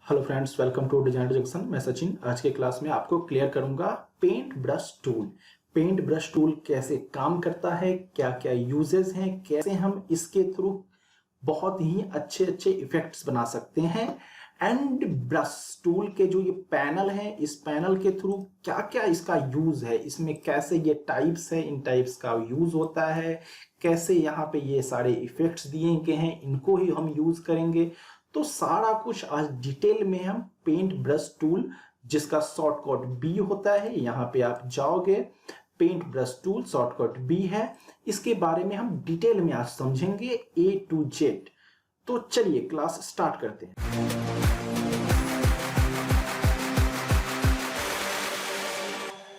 Hello friends, welcome to design junction. मैं सचिन। आज के क्लास में आपको क्लियर करूंगा paint brush tool. Paint brush tool कैसे काम करता है, क्या क्या यूजेस हैं, कैसे हम इसके थ्रू बहुत ही अच्छे अच्छे इफेक्ट्स बना सकते हैं। एंड ब्रश टूल के जो ये पैनल है, इस पैनल के थ्रू क्या क्या इसका यूज है, इसमें कैसे ये टाइप्स है, इन टाइप्स का यूज होता है, कैसे यहाँ पे ये सारे इफेक्ट्स दिए गए हैं, इनको ही हम यूज करेंगे। तो सारा कुछ आज डिटेल में हम पेंट ब्रश टूल, जिसका शॉर्टकट बी होता है, यहाँ पे आप जाओगे, paint brush tool shortcut B है, इसके बारे में हम डिटेल में आज समझेंगे ए टू जेड। तो चलिए क्लास स्टार्ट करते हैं।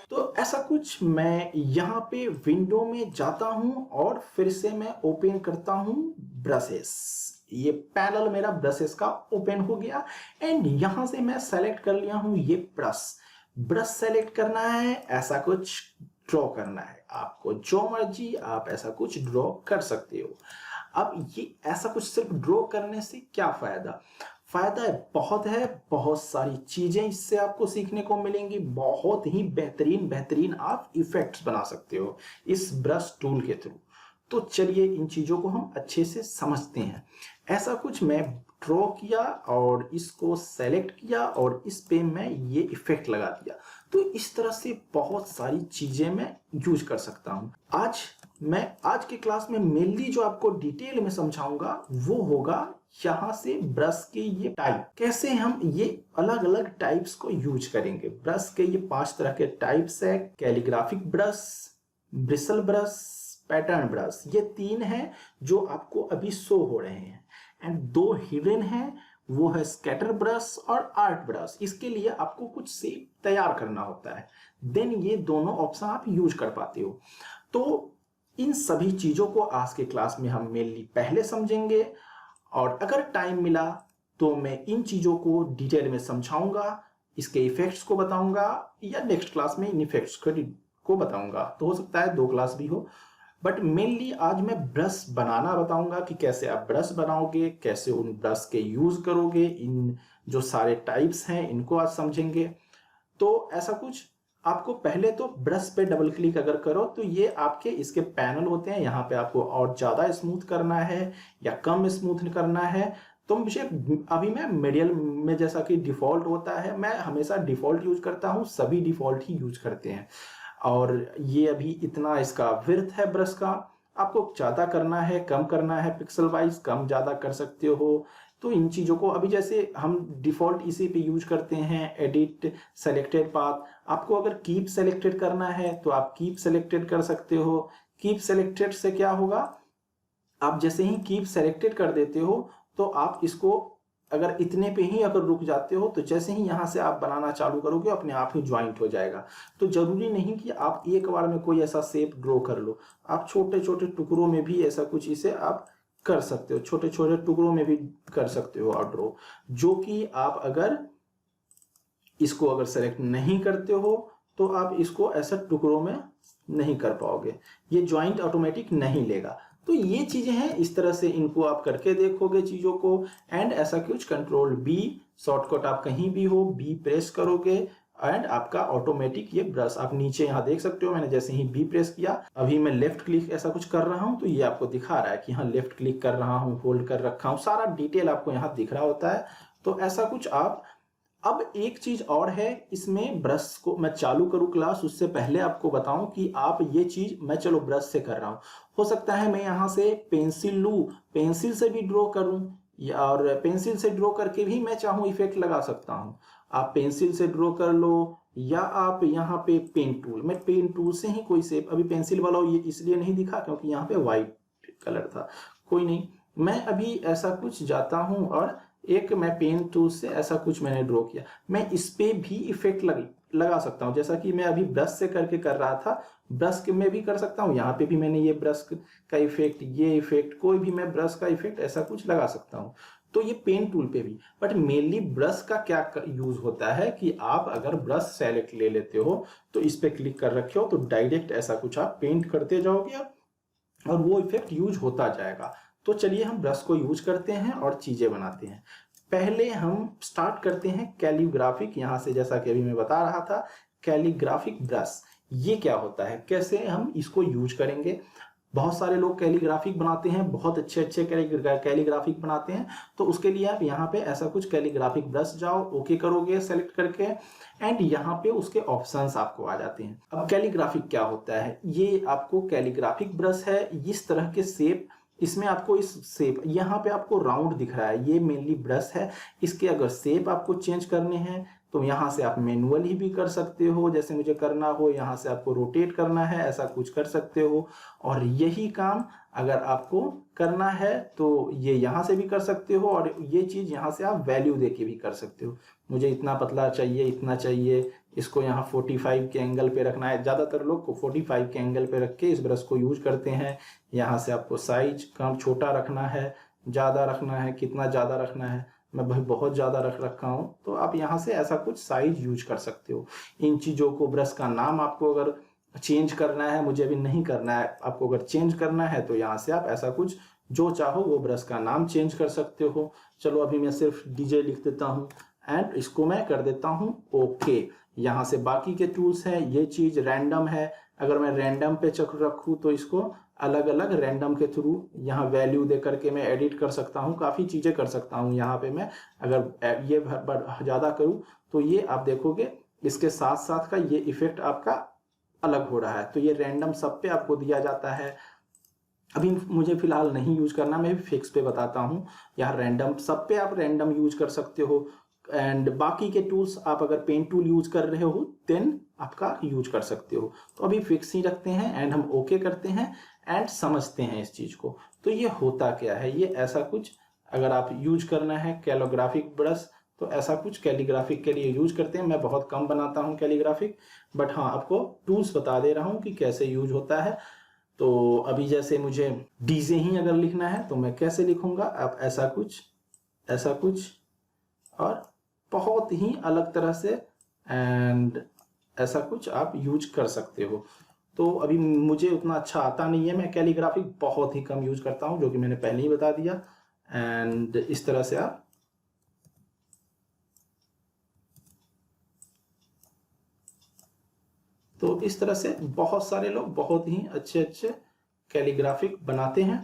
तो ऐसा कुछ मैं यहाँ पे विंडो में जाता हूं और फिर से मैं ओपन करता हूं ब्रशेस। ये पैनल मेरा ब्रशेस का ओपन हो गया एंड यहां से मैं सेलेक्ट कर लिया हूं ये ब्रश। ब्रश सेलेक्ट करना है, ऐसा कुछ ड्रॉ करना है, आपको जो मर्जी आप ऐसा कुछ ड्रॉ कर सकते हो। अब ये ऐसा कुछ सिर्फ ड्रॉ करने से क्या फायदा? फायदा है, बहुत सारी चीजें इससे आपको सीखने को मिलेंगी। बहुत ही बेहतरीन बेहतरीन आप इफेक्ट्स बना सकते हो इस ब्रश टूल के थ्रू। तो चलिए इन चीजों को हम अच्छे से समझते हैं। ऐसा कुछ मैं ड्रॉ किया और इसको सेलेक्ट किया और इस पे मैं ये इफेक्ट लगा दिया। तो इस तरह से बहुत सारी चीजें मैं यूज कर सकता हूं। आज के क्लास में मेनली जो आपको डिटेल में समझाऊंगा वो होगा यहां से ब्रश के ये टाइप, कैसे हम ये अलग अलग टाइप्स को यूज करेंगे। ब्रश के ये 5 तरह के टाइप्स है: calligraphic brush, bristle brush, pattern brush. ये 3 हैं जो आपको अभी शो हो रहे हैं एंड 2 हिडन हैं, वो है स्कैटर ब्रश और आर्ट ब्रश। इसके लिए आपको कुछ शेप तैयार करना होता है, देन ये दोनों ऑप्शन आप यूज कर पाते हो। तो इन सभी चीजों को आज के क्लास में हम मेनली पहले समझेंगे और अगर टाइम मिला तो मैं इन चीजों को डिटेल में समझाऊंगा, इसके इफेक्ट्स को बताऊंगा या नेक्स्ट क्लास में इन इफेक्ट्स को बताऊंगा। तो हो सकता है 2 क्लास भी हो, बट मेनली आज मैं ब्रश बनाना बताऊंगा कि कैसे आप ब्रश बनाओगे, कैसे उन ब्रश के यूज करोगे, इन जो सारे टाइप्स हैं इनको आज समझेंगे। तो ऐसा कुछ आपको पहले तो ब्रश पे डबल क्लिक अगर करो तो ये आपके इसके पैनल होते हैं। यहाँ पे आपको और ज्यादा स्मूथ करना है या कम स्मूथ करना है, तो मुझे अभी मैं मीडियम में, जैसा कि डिफॉल्ट होता है, मैं हमेशा डिफॉल्ट यूज करता हूँ, सभी डिफॉल्ट ही यूज करते हैं। और ये अभी इतना इसका विड्थ है ब्रश का। आपको ज्यादा करना है, कम करना है, पिक्सल वाइज कम ज्यादा कर सकते हो। तो इन चीजों को अभी जैसे हम डिफॉल्ट इसी पे यूज करते हैं, एडिट सेलेक्टेड पाथ। आपको अगर कीप सेलेक्टेड करना है तो आप कीप सेलेक्टेड कर सकते हो। कीप सेलेक्टेड से क्या होगा, आप जैसे ही कीप सेलेक्टेड कर देते हो तो आप इसको अगर इतने पे ही अगर रुक जाते हो तो जैसे ही यहां से आप बनाना चालू करोगे अपने आप ही ज्वाइंट हो जाएगा। तो जरूरी नहीं कि आप एक बार में कोई ऐसा शेप ड्रॉ कर लो, आप छोटे छोटे टुकड़ों में भी ऐसा कुछ इसे आप कर सकते हो, छोटे छोटे टुकड़ों में भी कर सकते हो आप ड्रॉ। जो कि आप अगर इसको अगर सेलेक्ट नहीं करते हो तो आप इसको ऐसा टुकड़ों में नहीं कर पाओगे, ये ज्वाइंट ऑटोमेटिक नहीं लेगा। तो ये चीजें हैं, इस तरह से इनको आप करके देखोगे चीजों को। एंड ऐसा कुछ कंट्रोल बी, शॉर्टकट आप कहीं भी हो बी प्रेस करोगे एंड आपका ऑटोमेटिक ये ब्रश आप नीचे यहाँ देख सकते हो। मैंने जैसे ही बी प्रेस किया, अभी मैं लेफ्ट क्लिक ऐसा कुछ कर रहा हूं तो ये आपको दिखा रहा है कि हाँ लेफ्ट क्लिक कर रहा हूं, होल्ड कर रखा हूं, सारा डिटेल आपको यहाँ दिख रहा होता है। तो ऐसा कुछ आप। अब एक चीज और है इसमें, ब्रश को मैं चालू करूं क्लास उससे पहले आपको बताऊं कि आप ये चीज, मैं चलो ब्रश से कर रहा हूं, हो सकता है मैं यहां से पेंसिल लूं, पेंसिल से भी ड्रॉ करूं, या और पेंसिल से ड्रॉ करके भी मैं चाहूं इफेक्ट लगा सकता हूं। आप पेंसिल से ड्रॉ कर लो या आप यहाँ पे पेन टूल, मैं पेन टूल से ही कोई शेप, अभी पेंसिल वाला ये इसलिए नहीं दिखा क्योंकि यहाँ पे व्हाइट कलर था, कोई नहीं। मैं अभी ऐसा कुछ जाता हूं और एक मैं पेन टूल से ऐसा कुछ मैंने ड्रॉ किया, मैं इस पे भी इफेक्ट लगा सकता हूं, जैसा कि मैं अभी ब्रश से करके कर रहा था, ब्रश में भी कर सकता हूं। यहाँ पे भी मैंने ये ब्रश का इफेक्ट, ये इफेक्ट, कोई भी मैं ब्रश का इफेक्ट ऐसा कुछ लगा सकता हूं। तो ये पेन टूल पे भी। बट मेनली ब्रश का क्या यूज होता है कि आप अगर ब्रश सेलेक्ट ले लेते हो तो इस पे क्लिक कर रखे हो तो डायरेक्ट ऐसा कुछ आप पेंट करते जाओगे और वो इफेक्ट यूज होता जाएगा। तो चलिए हम ब्रश को यूज करते हैं और चीजें बनाते हैं। पहले हम स्टार्ट करते हैं कैलीग्राफिक, यहाँ से जैसा कि अभी मैं बता रहा था कैलीग्राफिक ब्रश ये क्या होता है, कैसे हम इसको यूज करेंगे। बहुत सारे लोग कैलीग्राफिक बनाते हैं, बहुत अच्छे अच्छे कैलीग्राफिक बनाते हैं, तो उसके लिए आप यहाँ पे ऐसा कुछ कैलीग्राफिक ब्रश जाओ, ओके करोगे सेलेक्ट करके, एंड यहाँ पे उसके ऑप्शंस आपको आ जाते हैं। अब कैलीग्राफिक क्या होता है, ये आपको कैलीग्राफिक ब्रश है, इस तरह के शेप, इसमें आपको इस शेप, यहाँ पे आपको राउंड दिख रहा है, ये मेनली ब्रश है। इसके अगर शेप आपको चेंज करने हैं तो यहाँ से आप मैनुअली भी कर सकते हो, जैसे मुझे करना हो, यहाँ से आपको रोटेट करना है, ऐसा कुछ कर सकते हो। और यही काम अगर आपको करना है तो ये यहाँ से भी कर सकते हो, और ये चीज यहाँ से आप वैल्यू देके भी कर सकते हो। मुझे इतना पतला चाहिए, इतना चाहिए, इसको यहाँ 45 के एंगल पे रखना है। ज्यादातर लोग को 45 के एंगल पे रख के इस ब्रश को यूज करते हैं। यहाँ से आपको साइज कम छोटा रखना है, ज्यादा रखना है, कितना ज्यादा रखना है, मैं भाई बहुत ज्यादा रख रखा हूं, तो आप यहाँ से ऐसा कुछ साइज यूज कर सकते हो। इन चीजों को, ब्रश का नाम आपको अगर चेंज करना है, मुझे अभी नहीं करना है, आपको अगर चेंज करना है तो यहाँ से आप ऐसा कुछ जो चाहो वो ब्रश का नाम चेंज कर सकते हो। चलो अभी मैं सिर्फ डीजे लिख देता हूँ एंड इसको मैं कर देता हूँ ओके। यहाँ से बाकी के टूल्स हैं, ये चीज रैंडम है, अगर मैं रैंडम पे चक्र रखूँ तो इसको अलग अलग रैंडम के थ्रू यहाँ वैल्यू दे करके मैं एडिट कर सकता हूँ, काफी चीजें कर सकता हूँ। यहाँ पे मैं अगर ये ज्यादा करूँ तो ये आप देखोगे इसके साथ साथ का ये इफेक्ट आपका अलग हो रहा है। तो ये रैंडम सब पे आपको दिया जाता है। अभी मुझे फिलहाल नहीं यूज करना, मैं भी फिक्स पे बताता हूँ। यहाँ रैंडम सब पे आप रैंडम यूज कर सकते हो, एंड बाकी के टूल्स आप अगर पेन टूल यूज कर रहे हो देन आपका यूज कर सकते हो। तो अभी फिक्स ही रखते हैं एंड हम ओके करते हैं एंड समझते हैं इस चीज को। तो ये होता क्या है, ये ऐसा कुछ अगर आप यूज करना है कैलोग्राफिक ब्रश तो ऐसा कुछ कैलीग्राफिक के लिए यूज करते हैं। मैं बहुत कम बनाता हूँ कैलीग्राफिक, बट हाँ आपको टूल्स बता दे रहा हूँ कि कैसे यूज होता है। तो अभी जैसे मुझे डीजे ही अगर लिखना है तो मैं कैसे लिखूंगा, आप ऐसा कुछ और बहुत ही अलग तरह से एंड ऐसा कुछ आप यूज कर सकते हो। तो अभी मुझे उतना अच्छा आता नहीं है, मैं कैलीग्राफिक बहुत ही कम यूज करता हूं, जो कि मैंने पहले ही बता दिया। एंड इस तरह से आप तो इस तरह से बहुत सारे लोग बहुत ही अच्छे अच्छे कैलीग्राफिक बनाते हैं।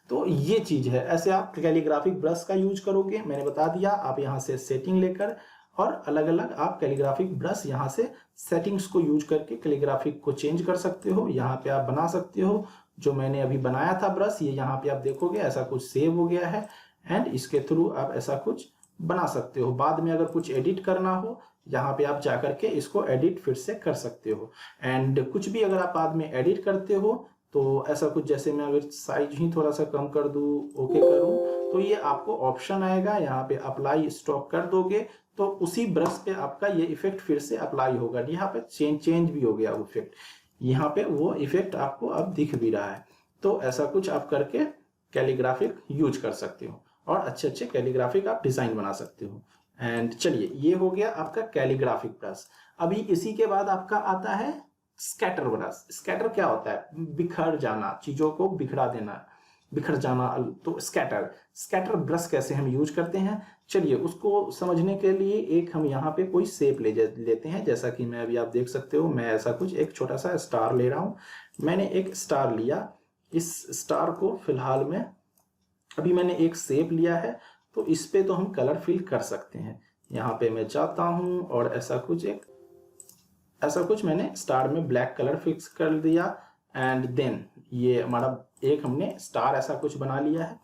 तो ये चीज है, ऐसे आप कैलीग्राफिक ब्रश का यूज करोगे, मैंने बता दिया। आप यहाँ से सेटिंग लेकर और अलग अलग आप कैलीग्राफिक ब्रश यहाँ से सेटिंग्स को यूज करके कैलीग्राफिक को चेंज कर सकते हो। यहाँ पे आप बना सकते हो, जो मैंने अभी बनाया था ब्रश, ये यहाँ पे आप देखोगे ऐसा कुछ सेव हो गया है एंड इसके थ्रू आप ऐसा कुछ बना सकते हो। बाद में अगर कुछ एडिट करना हो यहाँ पे आप जाकर के इसको एडिट फिर से कर सकते हो। एंड कुछ भी अगर आप बाद में एडिट करते हो तो ऐसा कुछ, जैसे मैं अगर साइज ही थोड़ा सा कम कर दूं, ओके करूं, तो ये आपको ऑप्शन आएगा, यहाँ पे अप्लाई स्टॉप कर दोगे तो उसी ब्रश पे आपका ये इफेक्ट फिर से अप्लाई होगा। यहाँ पे चेंज भी हो गया वो इफेक्ट, यहाँ पे वो इफेक्ट आपको अब दिख भी रहा है। तो ऐसा कुछ आप करके कैलीग्राफिक यूज कर सकते हो और अच्छे अच्छे कैलीग्राफिक आप डिजाइन बना सकते हो। एंड चलिए ये हो गया आपका कैलीग्राफिक ब्रश। अभी इसी के बाद आपका आता है स्कैटर ब्रश। स्कैटर क्या होता है, बिखर जाना, चीजों को बिखरा देना, बिखर जाना। तो स्कैटर ब्रश कैसे हम यूज करते हैं, चलिए उसको समझने के लिए एक हम यहाँ पे कोई शेप लेते हैं। जैसा कि मैं अभी आप देख सकते हो, मैं ऐसा कुछ एक छोटा सा स्टार ले रहा हूँ। मैंने एक स्टार लिया, इस स्टार को फिलहाल में अभी मैंने एक शेप लिया है, तो इस पे तो हम कलर फिल कर सकते हैं। यहाँ पे मैं जाता हूँ और ऐसा कुछ मैंने स्टार में ब्लैक कलर फिक्स कर दिया एंड देन ये हमारा एक हमने स्टार ऐसा कुछ बना लिया है।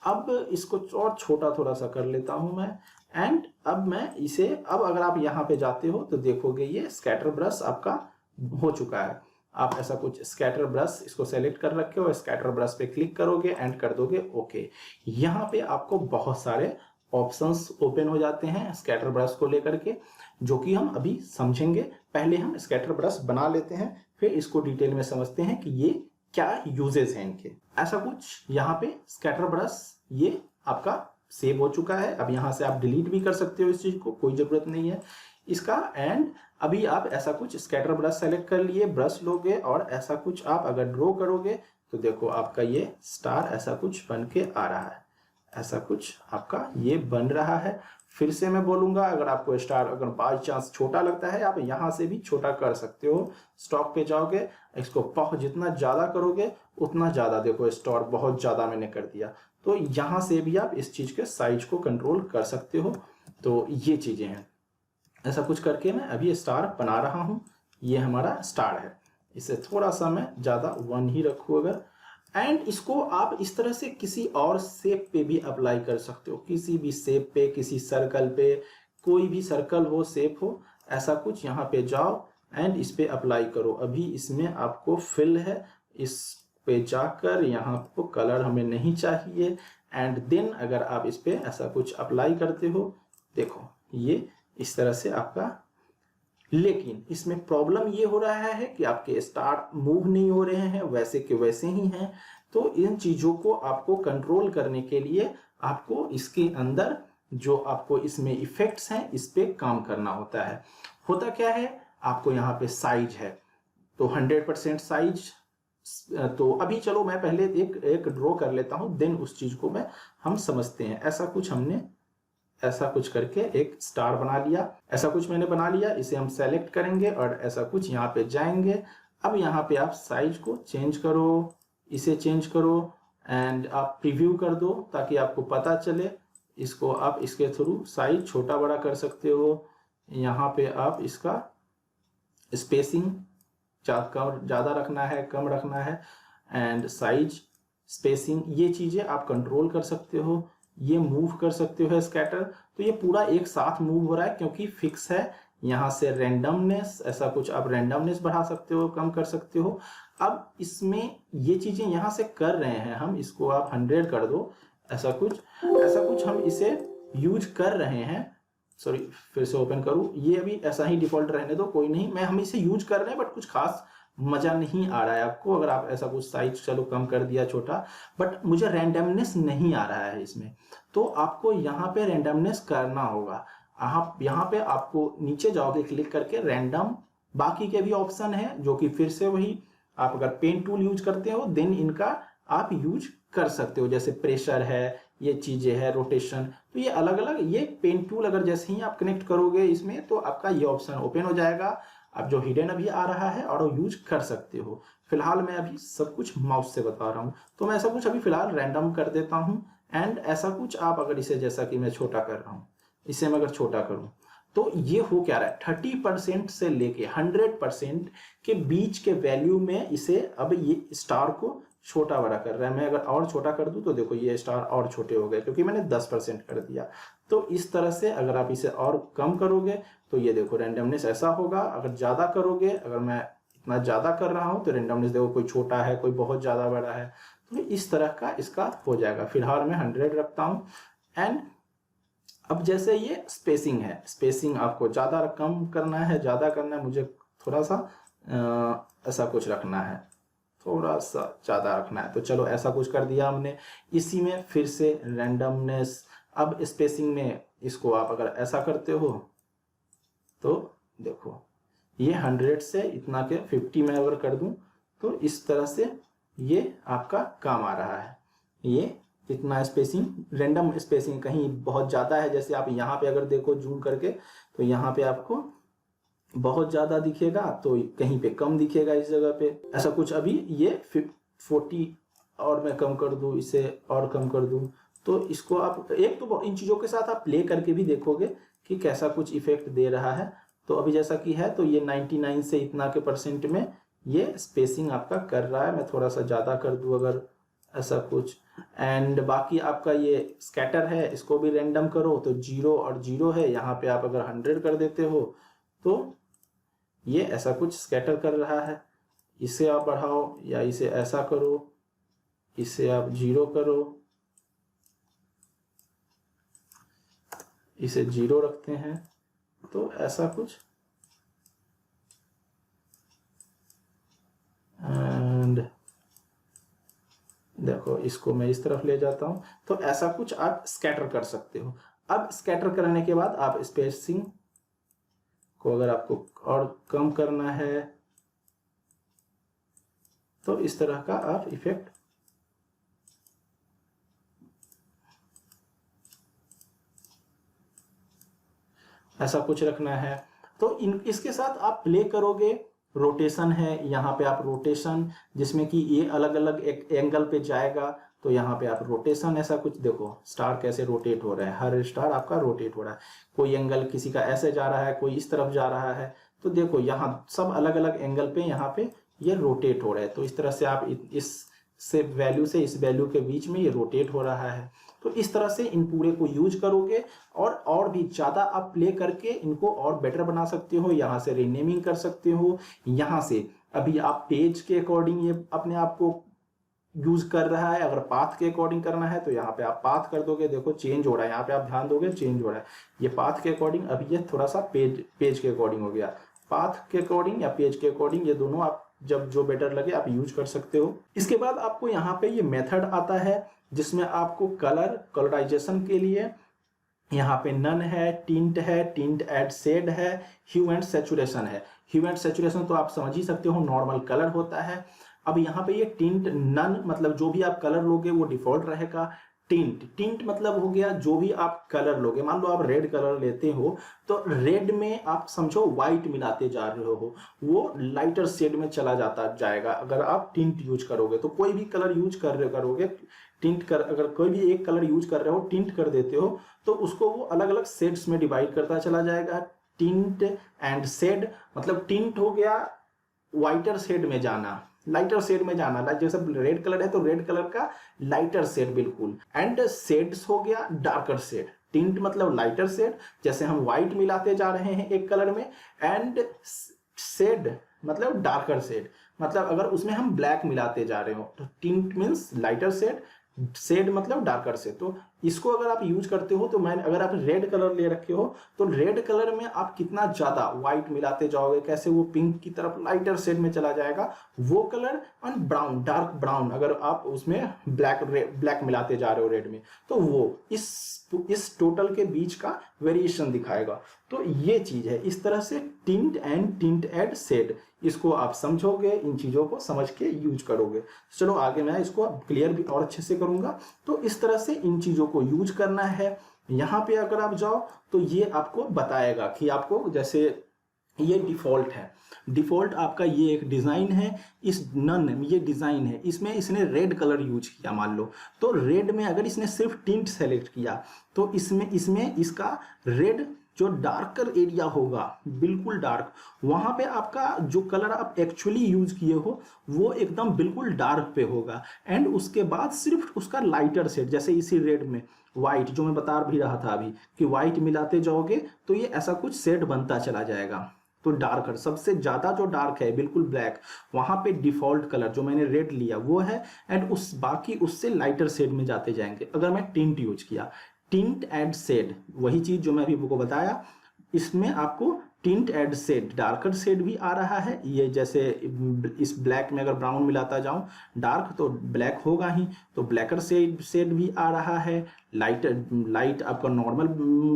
अब इसको और छोटा थोड़ा सा कर लेता हूं मैं एंड अब मैं इसे, अब अगर आप यहाँ पे जाते हो तो देखोगे ये स्कैटर ब्रश आपका हो चुका है। आप ऐसा कुछ स्कैटर ब्रश इसको सेलेक्ट कर रखे हो, स्कैटर ब्रश पे क्लिक करोगे एंड कर दोगे ओके। यहाँ पे आपको बहुत सारे ऑप्शंस ओपन हो जाते हैं स्कैटर ब्रश को लेकर के, जो कि हम अभी समझेंगे। पहले हम स्कैटर ब्रश बना लेते हैं, फिर इसको डिटेल में समझते हैं कि ये क्या यूजेस हैं इनके। ऐसा कुछ यहाँ पे स्कैटर ब्रश ये आपका सेव हो चुका है। अब यहाँ से आप डिलीट भी कर सकते हो, इस चीज को कोई जरूरत नहीं है इसका। एंड अभी आप ऐसा कुछ स्कैटर ब्रश सेलेक्ट कर लिए, ब्रश लोगे और ऐसा कुछ आप अगर ड्रॉ करोगे तो देखो आपका ये स्टार ऐसा कुछ बन के आ रहा है। ऐसा कुछ आपका ये बन रहा है। फिर से मैं बोलूंगा, अगर आपको स्टार अगर बाई चांस छोटा लगता है, आप यहाँ से भी छोटा कर सकते हो। स्टॉक पे जाओगे, इसको बहुत जितना ज्यादा करोगे उतना ज्यादा, देखो स्टार बहुत ज्यादा मैंने कर दिया। तो यहाँ से भी आप इस चीज के साइज को कंट्रोल कर सकते हो। तो ये चीजें हैं, ऐसा कुछ करके मैं अभी स्टार बना रहा हूँ। ये हमारा स्टार है, इसे थोड़ा सा मैं ज्यादा 1 ही रखूँ अगर। एंड इसको आप इस तरह से किसी और शेप पे भी अप्लाई कर सकते हो, किसी भी शेप पे, किसी सर्कल पे, कोई भी सर्कल हो, शेप हो, ऐसा कुछ यहाँ पे जाओ एंड इस पे अप्लाई करो। अभी इसमें आपको फिल है, इस पे जाकर यहाँ को कलर हमें नहीं चाहिए। एंड देन अगर आप इस पे ऐसा कुछ अप्लाई करते हो, देखो ये इस तरह से आपका। लेकिन इसमें प्रॉब्लम ये हो रहा है कि आपके स्टार मूव नहीं हो रहे हैं, वैसे के वैसे ही हैं। तो इन चीजों को आपको कंट्रोल करने के लिए आपको इसके अंदर जो आपको इसमें इफेक्ट्स हैं, इस पे काम करना होता है। होता क्या है, आपको यहाँ पे साइज है, तो 100% साइज। तो अभी चलो मैं पहले एक ड्रॉ कर लेता हूं, देन उस चीज को हम समझते हैं। ऐसा कुछ हमने ऐसा कुछ करके एक स्टार बना लिया, ऐसा कुछ मैंने बना लिया। इसे हम सेलेक्ट करेंगे और ऐसा कुछ यहाँ पे जाएंगे। अब यहाँ पे आप साइज को चेंज करो, इसे चेंज करो एंड आप प्रीव्यू कर दो ताकि आपको पता चले। इसको आप इसके थ्रू साइज छोटा बड़ा कर सकते हो। यहाँ पे आप इसका स्पेसिंग ज़्यादा रखना है, कम रखना है, एंड साइज, स्पेसिंग, ये चीज़ें आप कंट्रोल कर सकते हो। ये मूव कर सकते हो स्कैटर, तो ये पूरा एक साथ मूव हो रहा है क्योंकि फिक्स है। यहाँ से रैंडमनेस, ऐसा कुछ आप रैंडमनेस बढ़ा सकते हो, कम कर सकते हो। अब इसमें ये चीज़ें यहाँ से कर रहे हैं हम, इसको आप 100 कर दो, ऐसा कुछ हम इसे यूज कर रहे हैं। सॉरी, फिर से ओपन करूं, ये अभी ऐसा ही डिफॉल्ट रहने दो, कोई नहीं। हम इसे यूज कर रहे हैं बट कुछ खास मजा नहीं आ रहा है आपको। अगर आप ऐसा कुछ साइज चलो कम कर दिया छोटा, बट मुझे रैंडमनेस नहीं आ रहा है इसमें, तो आपको यहाँ पे रैंडमनेस करना होगा। आप यहाँ पे आपको नीचे जाओगे, क्लिक करके रैंडम, बाकी के भी ऑप्शन है जो कि फिर से वही, आप अगर पेन टूल यूज करते हो देन इनका आप यूज कर सकते हो। जैसे प्रेशर है, ये चीजें है, रोटेशन, तो ये अलग अलग, ये पेन टूल अगर जैसे ही आप कनेक्ट करोगे इसमें तो आपका ये ऑप्शन ओपन हो जाएगा। अब जो हिडन अभी आ रहा है और यूज कर सकते हो। फिलहाल मैं अभी सब कुछ माउस से बता रहा हूँ, तो मैं ऐसा कुछ अभी फिलहाल रैंडम कर देता हूँ। एंड ऐसा कुछ आप अगर इसे, जैसा कि मैं छोटा कर रहा हूँ, इसे मैं अगर छोटा करूँ तो ये हो क्या रहा है, 30% से लेके 100% के बीच के वैल्यू में इसे अब ये स्टार को छोटा बड़ा कर रहा है। मैं अगर और छोटा कर दूं तो देखो ये स्टार और छोटे हो गए क्योंकि मैंने 10% कर दिया। तो इस तरह से अगर आप इसे और कम करोगे तो ये देखो रैंडमनेस ऐसा होगा। अगर ज्यादा करोगे, अगर मैं इतना ज्यादा कर रहा हूं तो रैंडमनेस देखो, कोई छोटा है, कोई बहुत ज्यादा बड़ा है, तो इस तरह का इसका हो जाएगा। फिलहाल मैं 100 रखता हूं। एंड अब जैसे ये स्पेसिंग है, स्पेसिंग आपको ज्यादा कम करना है, ज्यादा करना है, मुझे थोड़ा सा ऐसा कुछ रखना है, थोड़ा सा ज्यादा रखना है, तो चलो ऐसा कुछ कर दिया हमने। इसी में फिर से रैंडमनेस, अब स्पेसिंग में इसको आप अगर ऐसा करते हो तो देखो ये 100 से इतना के 50 में अगर कर दूं तो इस तरह से ये आपका काम आ रहा है। ये इतना स्पेसिंग, रैंडम स्पेसिंग कहीं बहुत ज्यादा है, जैसे आप यहाँ पे अगर देखो जूम करके तो यहाँ पे आपको बहुत ज्यादा दिखेगा, तो कहीं पे कम दिखेगा इस जगह पे। ऐसा कुछ अभी ये 40 और मैं कम कर दूं, इसे और कम कर दूं, तो इसको आप एक तो इन चीजों के साथ आप प्ले करके भी देखोगे कि कैसा कुछ इफेक्ट दे रहा है। तो अभी जैसा कि है, तो ये 99 से इतना के % में ये स्पेसिंग आपका कर रहा है। मैं थोड़ा सा ज्यादा कर दूं अगर, ऐसा कुछ। एंड बाकी आपका ये स्कैटर है, इसको भी रैंडम करो तो 0 और 0 है। यहाँ पे आप अगर 100 कर देते हो तो ये ऐसा कुछ स्कैटर कर रहा है। इसे आप बढ़ाओ या इसे ऐसा करो, इसे आप 0 करो, इसे 0 रखते हैं, तो ऐसा कुछ। एंड देखो इसको मैं इस तरफ ले जाता हूं, तो ऐसा कुछ आप स्कैटर कर सकते हो। अब स्कैटर करने के बाद आप स्पेसिंग को अगर आपको और कम करना है तो इस तरह का आप इफेक्ट ऐसा कुछ रखना है। तो इसके साथ आप प्ले करोगे। रोटेशन है, यहाँ पे आप रोटेशन, जिसमें कि ये अलग अलग एक एंगल पे जाएगा, तो यहाँ पे आप रोटेशन ऐसा कुछ देखो, स्टार कैसे रोटेट हो रहा है, हर स्टार आपका रोटेट हो रहा है। कोई एंगल किसी का ऐसे जा रहा है, कोई इस तरफ जा रहा है, तो देखो यहाँ सब अलग अलग एंगल पे यहाँ पे ये रोटेट हो रहा है। तो इस तरह से आप इस से वैल्यू से इस वैल्यू के बीच में ये रोटेट हो रहा है। तो इस तरह से इन पूरे को यूज करोगे और भी ज्यादा आप प्ले करके इनको और बेटर बना सकते हो। यहाँ से रीनेमिंग कर सकते हो। यहाँ से अभी आप पेज के अकॉर्डिंग ये अपने आप को यूज कर रहा है। अगर पाथ के अकॉर्डिंग करना है तो यहाँ पे आप पाथ कर दोगे, देखो चेंज हो रहा है, यहाँ पे आप ध्यान दोगे चेंज हो रहा है। ये पाथ के अकॉर्डिंग, अभी ये थोड़ा सा पेज के अकॉर्डिंग हो गया। पाथ के अकॉर्डिंग या पेज के अकॉर्डिंग, ये दोनों आप जब जो बेटर लगे आप यूज कर सकते हो। इसके बाद आपको यहाँ पे ये मेथड आता है जिसमें आपको कलराइजेशन के लिए यहाँ पे नन है, टिंट एड शेड है, ह्यू एंड सैचुरेशन है। ह्यू एंड सैचुरेशन तो आप समझ ही सकते हो, नॉर्मल कलर होता है। अब यहाँ पे ये टिंट नन मतलब जो भी आप कलर लोगे वो डिफॉल्ट रहेगा। टिंट मतलब हो गया जो भी आप कलर लोगे। मान लो आप रेड कलर लेते हो तो रेड में आप समझो व्हाइट मिलाते जा रहे हो, वो लाइटर शेड में चला जाएगा अगर आप टिंट यूज करोगे। तो कोई भी कलर यूज करोगे अगर कोई भी एक कलर यूज कर रहे हो, टिंट कर देते हो, तो उसको वो अलग अलग शेड्स में डिवाइड करता चला जाएगा। टिंट एंड शेड मतलब टिंट हो गया व्हाइटर शेड में जाना, लाइटर शेड में जाना, जैसे रेड कलर है तो रेड कलर का लाइटर शेड बिल्कुल। एंड शेड्स हो गया डार्कर शेड। टिंट मतलब लाइटर शेड, जैसे हम व्हाइट मिलाते जा रहे हैं एक कलर में। एंड शेड मतलब डार्कर शेड, मतलब अगर उसमें हम ब्लैक मिलाते जा रहे हो तो tint means lighter shade, shade मतलब डार्कर शेड। तो इसको अगर आप यूज करते हो तो अगर आप रेड कलर ले रखे हो तो रेड कलर में आप कितना ज्यादा व्हाइट मिलाते जाओगे, कैसे वो पिंक की तरफ लाइटर शेड में चला जाएगा वो कलर। और ब्राउन, डार्क ब्राउन, अगर आप उसमें ब्लैक मिलाते जा रहे हो रेड में, तो वो इस टोटल के बीच का वेरिएशन दिखाएगा। तो ये चीज है, इस तरह से टिंट एड शेड, इसको आप समझोगे, इन चीजों को समझ के यूज करोगे। चलो आगे मैं इसको क्लियर भी और अच्छे से करूंगा। तो इस तरह से इन चीजों को यूज करना है। यहाँ पे अगर आप जाओ तो ये आपको बताएगा कि आपको, जैसे ये डिफॉल्ट है, डिफॉल्ट आपका ये एक डिजाइन है, इस नन ये डिजाइन है, इसमें इसने रेड कलर यूज किया मान लो, तो रेड में अगर इसने सिर्फ टिंट सेलेक्ट किया तो इसमें इसका रेड जो डार्कर एरिया होगा, बिल्कुल डार्क, वहां पे आपका जो कलर आप एक्चुअली यूज किए हो वो एकदम बिल्कुल डार्क पे होगा। एंड उसके बाद सिर्फ उसका लाइटर शेड, जैसे इसी रेड में व्हाइट, जो मैं बता भी रहा था अभी कि व्हाइट मिलाते जाओगे तो ये ऐसा कुछ शेड बनता चला जाएगा। तो डार्कर, सबसे ज्यादा जो डार्क है बिल्कुल ब्लैक, वहां पे डिफॉल्ट कलर जो मैंने रेड लिया वो है। एंड उस बाकी उससे लाइटर शेड में जाते जाएंगे अगर मैं टिंट यूज किया। टिंट एंड शेड वही चीज जो मैं अभी आपको बताया, इसमें आपको tint and shade, darker shade भी आ रहा है। ये जैसे इस ब्लैक में अगर ब्राउन मिलाता जाऊं डार्क तो ब्लैक होगा ही, तो ब्लैकर शेड भी आ रहा है। लाइट आपका नॉर्मल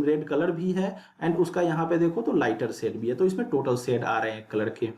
रेड कलर भी है एंड उसका यहाँ पे देखो तो लाइटर शेड भी है। तो इसमें टोटल शेड आ रहे हैं कलर के।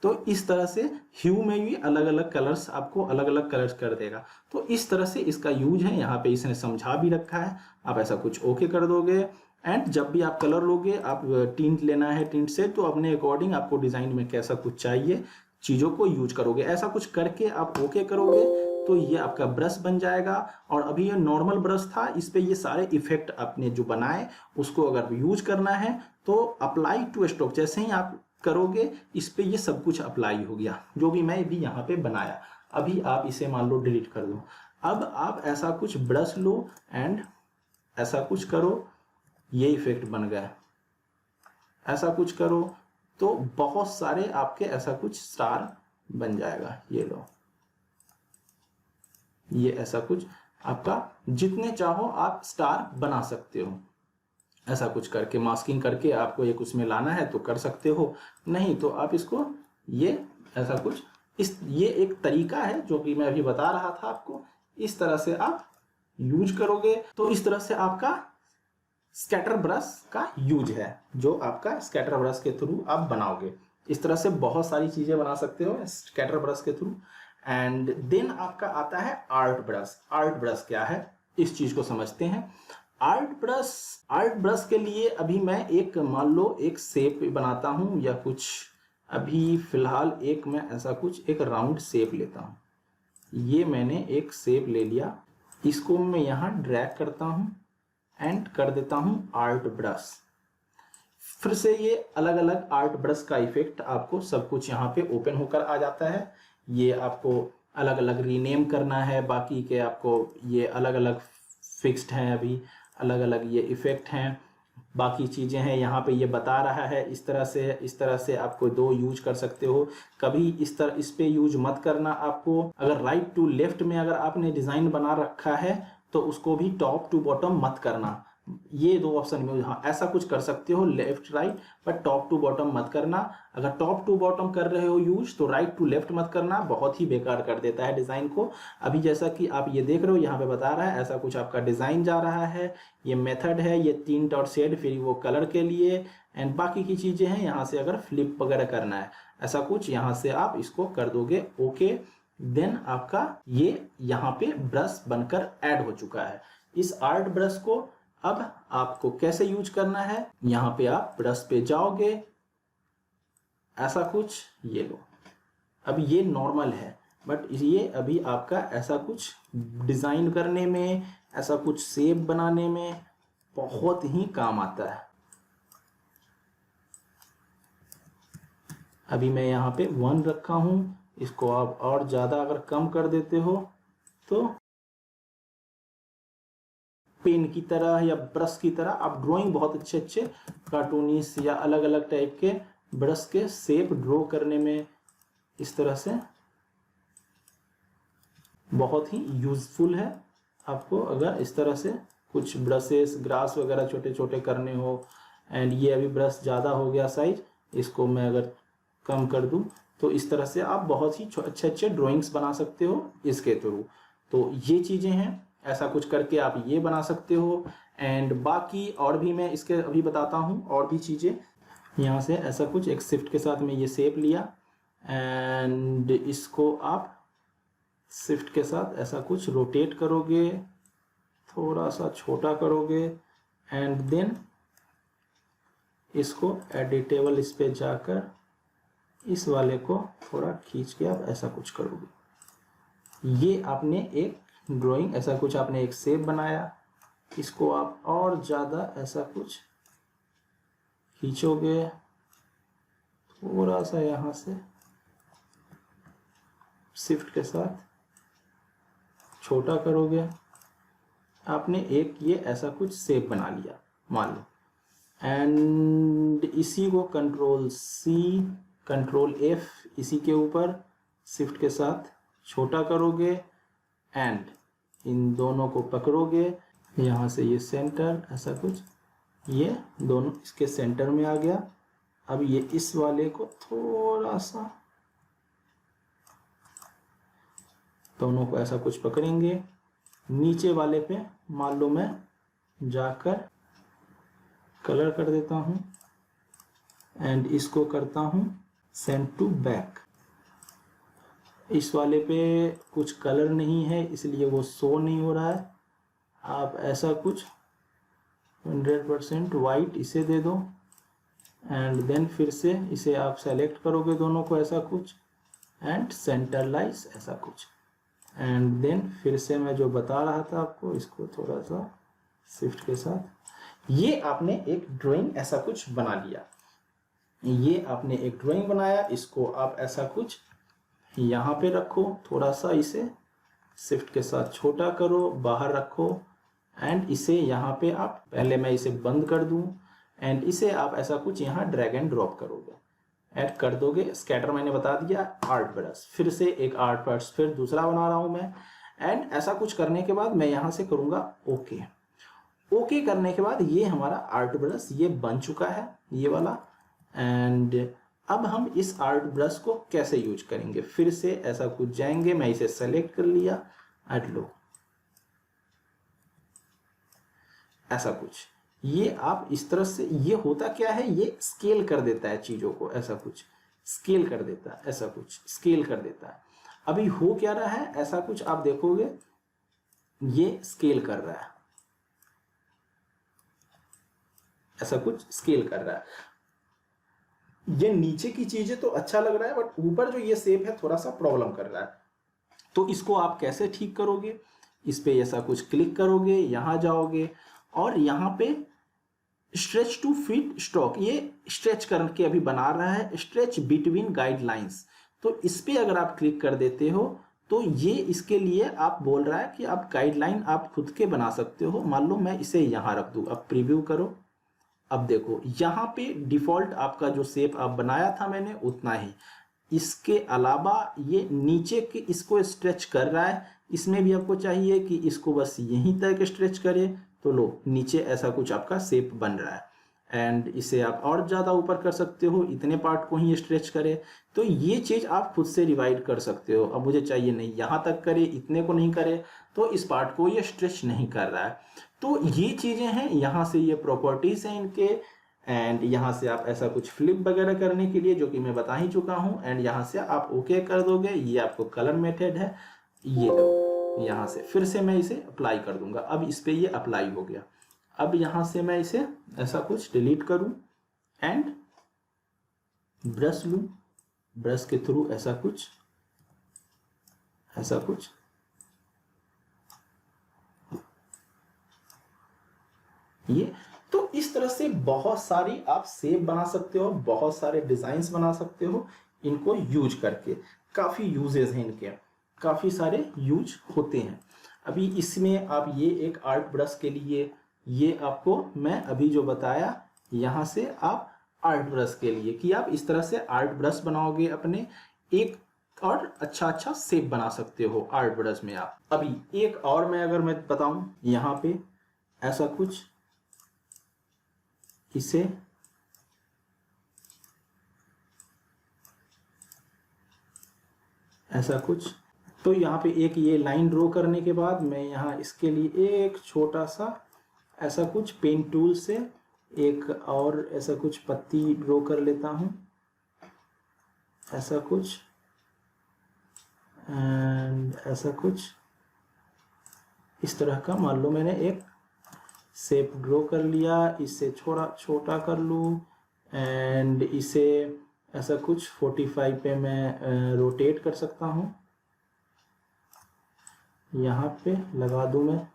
तो इस तरह से ह्यू में भी अलग अलग कलर्स, आपको अलग अलग कलर्स कर देगा। तो इस तरह से इसका यूज है, यहाँ पे इसने समझा भी रखा है। आप ऐसा कुछ ओके कर दोगे। एंड जब भी आप कलर लोगे, आप टिंट लेना है टिंट से, तो अपने अकॉर्डिंग आपको डिजाइन में कैसा कुछ चाहिए चीजों को यूज करोगे। ऐसा कुछ करके आप ओके करोगे तो ये आपका ब्रश बन जाएगा। और अभी ये नॉर्मल ब्रश था, इस पे ये सारे इफेक्ट आपने जो बनाए उसको अगर यूज करना है तो अप्लाई टू स्टॉक, जैसे ही आप करोगे इस पे ये सब कुछ अप्लाई हो गया, जो भी मैं भी यहाँ पे बनाया। अभी आप इसे मान लो डिलीट कर दो। अब आप ऐसा कुछ ब्रश लो एंड ऐसा कुछ करो, ये इफेक्ट बन गया। ऐसा कुछ करो तो बहुत सारे आपके ऐसा कुछ स्टार बन जाएगा। ये लो, ये ऐसा कुछ आपका जितने चाहो आप स्टार बना सकते हो। ऐसा कुछ करके मास्किंग करके आपको एक उसमें लाना है तो कर सकते हो, नहीं तो आप इसको ये ऐसा कुछ ये एक तरीका है जो कि मैं अभी बता रहा था आपको। इस तरह से आप यूज करोगे तो इस तरह से आपका स्कैटर ब्रश का यूज है, जो आपका स्कैटर ब्रश के थ्रू आप बनाओगे। इस तरह से बहुत सारी चीजें बना सकते हो स्कैटर ब्रश के थ्रू। एंड देन आपका आता है आर्ट ब्रश। आर्ट ब्रश क्या है इस चीज को समझते हैं। आर्ट ब्रश के लिए अभी मैं एक मान लो एक शेप बनाता हूं या कुछ, अभी फिलहाल एक मैं ऐसा कुछ एक राउंड शेप लेता हूं। ये मैंने एक शेप ले लिया, इसको मैं यहाँ ड्रैग करता हूं एंड कर देता हूं आर्ट ब्रश। फिर से ये अलग अलग आर्ट ब्रश का इफेक्ट आपको सब कुछ यहाँ पे ओपन होकर आ जाता है। ये आपको अलग अलग रीनेम करना है, बाकी के आपको ये अलग अलग फिक्स्ड हैं, अभी अलग अलग ये इफेक्ट हैं, बाकी चीज़ें हैं यहाँ पे ये बता रहा है। इस तरह से आपको दो यूज कर सकते हो। कभी इस पे यूज मत करना। आपको अगर राइट टू लेफ्ट में अगर आपने डिज़ाइन बना रखा है तो उसको भी टॉप टू बॉटम मत करना। ये दो ऑप्शन में हाँ ऐसा कुछ कर सकते हो लेफ्ट राइट, पर टॉप टू बॉटम मत करना। अगर टॉप टू बॉटम कर रहे हो यूज तो राइट टू लेफ्ट मत करना, बहुत ही बेकार कर देता है डिजाइन को। अभी जैसा कि आप ये देख रहे हो यहाँ पे बता रहा है ऐसा कुछ आपका डिजाइन जा रहा है। ये मेथड है, ये 3 डॉट शेड, फिर वो कलर के लिए एंड बाकी की चीजें हैं। यहाँ से अगर फ्लिप वगैरह करना है ऐसा कुछ, यहाँ से आप इसको कर दोगे ओके, देन आपका ये यहाँ पे ब्रश बनकर ऐड हो चुका है। इस आर्ट ब्रश को अब आपको कैसे यूज करना है, यहां पे आप ब्रश पे जाओगे ऐसा कुछ, ये लो। अब ये नॉर्मल है बट ये अभी आपका ऐसा कुछ डिजाइन करने में, ऐसा कुछ शेप बनाने में बहुत ही काम आता है। अभी मैं यहाँ पे 1 रखा हूं, इसको आप और ज्यादा अगर कम कर देते हो तो पेन की तरह या ब्रश की तरह आप ड्राइंग बहुत अच्छे अच्छे कार्टूनिस या अलग अलग टाइप के ब्रश के शेप ड्रॉ करने में इस तरह से बहुत ही यूजफुल है। आपको अगर इस तरह से कुछ ब्रशेस ग्रास वगैरह छोटे छोटे करने हो, एंड ये अभी ब्रश ज़्यादा हो गया साइज, इसको मैं अगर कम कर दूं तो इस तरह से आप बहुत ही अच्छे अच्छे ड्राइंग्स बना सकते हो इसके थ्रू। तो ये चीज़ें हैं, ऐसा कुछ करके आप ये बना सकते हो। एंड बाकी और भी मैं इसके अभी बताता हूँ और भी चीज़ें। यहाँ से ऐसा कुछ एक शिफ्ट के साथ में ये शेप लिया एंड इसको आप शिफ्ट के साथ ऐसा कुछ रोटेट करोगे, थोड़ा सा छोटा करोगे एंड देन इसको एडिटेबल इस पे जाकर इस वाले को थोड़ा खींच के आप ऐसा कुछ करोगे। ये आपने एक ड्राइंग, ऐसा कुछ आपने एक शेप बनाया, इसको आप और ज़्यादा ऐसा कुछ खींचोगे, थोड़ा सा यहाँ से शिफ्ट के साथ छोटा करोगे, आपने एक ये ऐसा कुछ शेप बना लिया मान लो। एंड इसी को कंट्रोल C कंट्रोल F इसी के ऊपर शिफ्ट के साथ छोटा करोगे एंड इन दोनों को पकड़ोगे, यहाँ से ये सेंटर ऐसा कुछ, ये दोनों इसके सेंटर में आ गया। अब ये इस वाले को थोड़ा सा दोनों को ऐसा कुछ पकड़ेंगे, नीचे वाले पे मान लो मैं जाकर कलर कर देता हूँ एंड इसको करता हूँ सेंड टू बैक। इस वाले पे कुछ कलर नहीं है इसलिए वो शो नहीं हो रहा है। आप ऐसा कुछ 100% वाइट इसे दे दो एंड देन फिर से इसे आप सेलेक्ट करोगे दोनों को ऐसा कुछ एंड सेंटरलाइज ऐसा कुछ एंड देन फिर से मैं जो बता रहा था आपको, इसको थोड़ा सा शिफ्ट के साथ ये आपने एक ड्राइंग ऐसा कुछ बना लिया। ये आपने एक ड्राइंग बनाया, इसको आप ऐसा कुछ यहाँ पे रखो, थोड़ा सा इसे शिफ्ट के साथ छोटा करो, बाहर रखो एंड इसे यहाँ पे आप पहले मैं इसे बंद कर दूं एंड इसे आप ऐसा कुछ यहाँ ड्रैग एंड ड्रॉप करोगे, ऐड कर दोगे। स्कैटर मैंने बता दिया, आर्ट ब्रश, फिर से एक आर्ट ब्रश, फिर दूसरा बना रहा हूं मैं एंड ऐसा कुछ करने के बाद मैं यहाँ से करूंगा ओके। ओके करने के बाद ये हमारा आर्ट ब्रश ये बन चुका है ये वाला। एंड अब हम इस आर्ट ब्रश को कैसे यूज करेंगे, फिर से ऐसा कुछ जाएंगे, मैं इसे सेलेक्ट कर लिया, ऐड लो ऐसा कुछ। ये आप इस तरह से, ये होता क्या है, ये स्केल कर देता है चीजों को, ऐसा कुछ स्केल कर देता है, ऐसा कुछ स्केल कर देता है। अभी हो क्या रहा है, ऐसा कुछ आप देखोगे ये स्केल कर रहा है, ऐसा कुछ स्केल कर रहा है। ये नीचे की चीजें तो अच्छा लग रहा है, बट ऊपर जो ये शेप है थोड़ा सा प्रॉब्लम कर रहा है। तो इसको आप कैसे ठीक करोगे? इस पे ऐसा कुछ क्लिक करोगे, यहां जाओगे और यहाँ पे स्ट्रेच टू फिट स्ट्रोक, ये स्ट्रेच करके अभी बना रहा है, स्ट्रेच बिटवीन गाइडलाइंस। तो इस पे अगर आप क्लिक कर देते हो तो ये इसके लिए आप बोल रहा है कि आप गाइडलाइन आप खुद के बना सकते हो। मान लो मैं इसे यहाँ रख दूं, अब प्रीव्यू करो। अब देखो यहाँ पे डिफॉल्ट आपका जो शेप आप बनाया था मैंने उतना ही, इसके अलावा ये नीचे के इसको स्ट्रेच कर रहा है। इसमें भी आपको चाहिए कि इसको बस यहीं तक स्ट्रेच करे, तो लो नीचे ऐसा कुछ आपका शेप बन रहा है। एंड इसे आप और ज़्यादा ऊपर कर सकते हो, इतने पार्ट को ही स्ट्रेच करे। तो ये चीज़ आप खुद से डिवाइड कर सकते हो। अब मुझे चाहिए नहीं यहाँ तक करे, इतने को नहीं करे, तो इस पार्ट को ये स्ट्रेच नहीं कर रहा है। तो ये चीज़ें हैं, यहाँ से ये प्रॉपर्टीज़ हैं इनके। एंड यहाँ से आप ऐसा कुछ फ्लिप वगैरह करने के लिए, जो कि मैं बता ही चुका हूँ, एंड यहाँ से आप ओके कर दोगे। ये आपको कलर मेथड है, ये लो यहाँ से फिर से मैं इसे अप्लाई कर दूंगा। अब इस पे ये अप्लाई हो गया। अब यहाँ से मैं इसे ऐसा कुछ डिलीट करूं एंड ब्रश लूं, ब्रश के थ्रू ऐसा कुछ ये। तो इस तरह से बहुत सारी आप शेप बना सकते हो, बहुत सारे डिजाइन्स बना सकते हो इनको यूज करके। काफी यूजेस हैं इनके, काफी सारे यूज होते हैं। अभी इसमें आप ये एक आर्ट ब्रश के लिए, ये आपको मैं अभी जो बताया यहाँ से आप आर्ट ब्रश के लिए कि आप इस तरह से आर्ट ब्रश बनाओगे अपने, एक और अच्छा शेप बना सकते हो आर्ट ब्रश में आप। अभी एक और मैं अगर मैं बताऊं, यहाँ पे ऐसा कुछ इसे ऐसा कुछ, तो यहाँ पे एक ये लाइन ड्रॉ करने के बाद मैं यहाँ इसके लिए एक छोटा सा ऐसा कुछ पेन टूल से एक और ऐसा कुछ पत्ती ड्रॉ कर लेता हूँ, ऐसा कुछ, एंड ऐसा कुछ इस तरह का। मान लो मैंने एक शेप ड्रॉ कर लिया, इसे थोड़ा छोटा कर लूँ एंड इसे ऐसा कुछ 45 पे मैं रोटेट कर सकता हूँ। यहाँ पे लगा दूँ मैं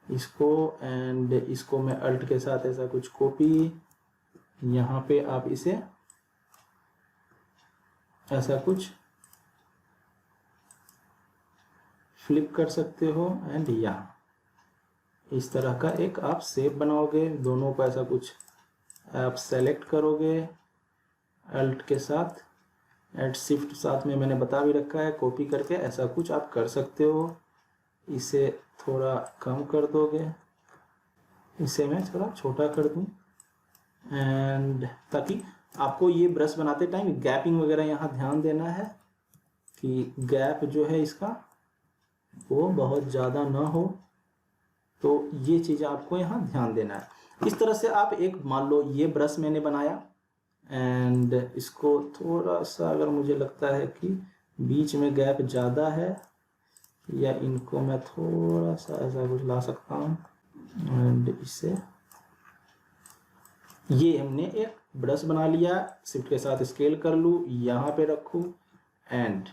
इसको, एंड इसको मैं अल्ट के साथ ऐसा कुछ कॉपी, यहाँ पे आप इसे ऐसा कुछ फ्लिप कर सकते हो एंड यहाँ इस तरह का एक आप शेप बनाओगे। दोनों को ऐसा कुछ आप सेलेक्ट करोगे अल्ट के साथ, एंड शिफ्ट साथ में मैंने बता भी रखा है, कॉपी करके ऐसा कुछ आप कर सकते हो। इसे थोड़ा कम कर दोगे, इसे मैं थोड़ा छोटा कर दूं, एंड ताकि आपको ये ब्रश बनाते टाइम गैपिंग वगैरह यहाँ ध्यान देना है कि गैप जो है इसका वो बहुत ज़्यादा ना हो। तो ये चीज़ आपको यहाँ ध्यान देना है। इस तरह से आप एक, मान लो ये ब्रश मैंने बनाया एंड इसको थोड़ा सा अगर मुझे लगता है कि बीच में गैप ज़्यादा है, या इनको मैं थोड़ा सा ऐसा कुछ ला सकता हूँ एंड इसे, ये हमने एक ब्रश बना लिया। शिफ्ट के साथ स्केल कर लूँ, यहाँ पे रखूँ एंड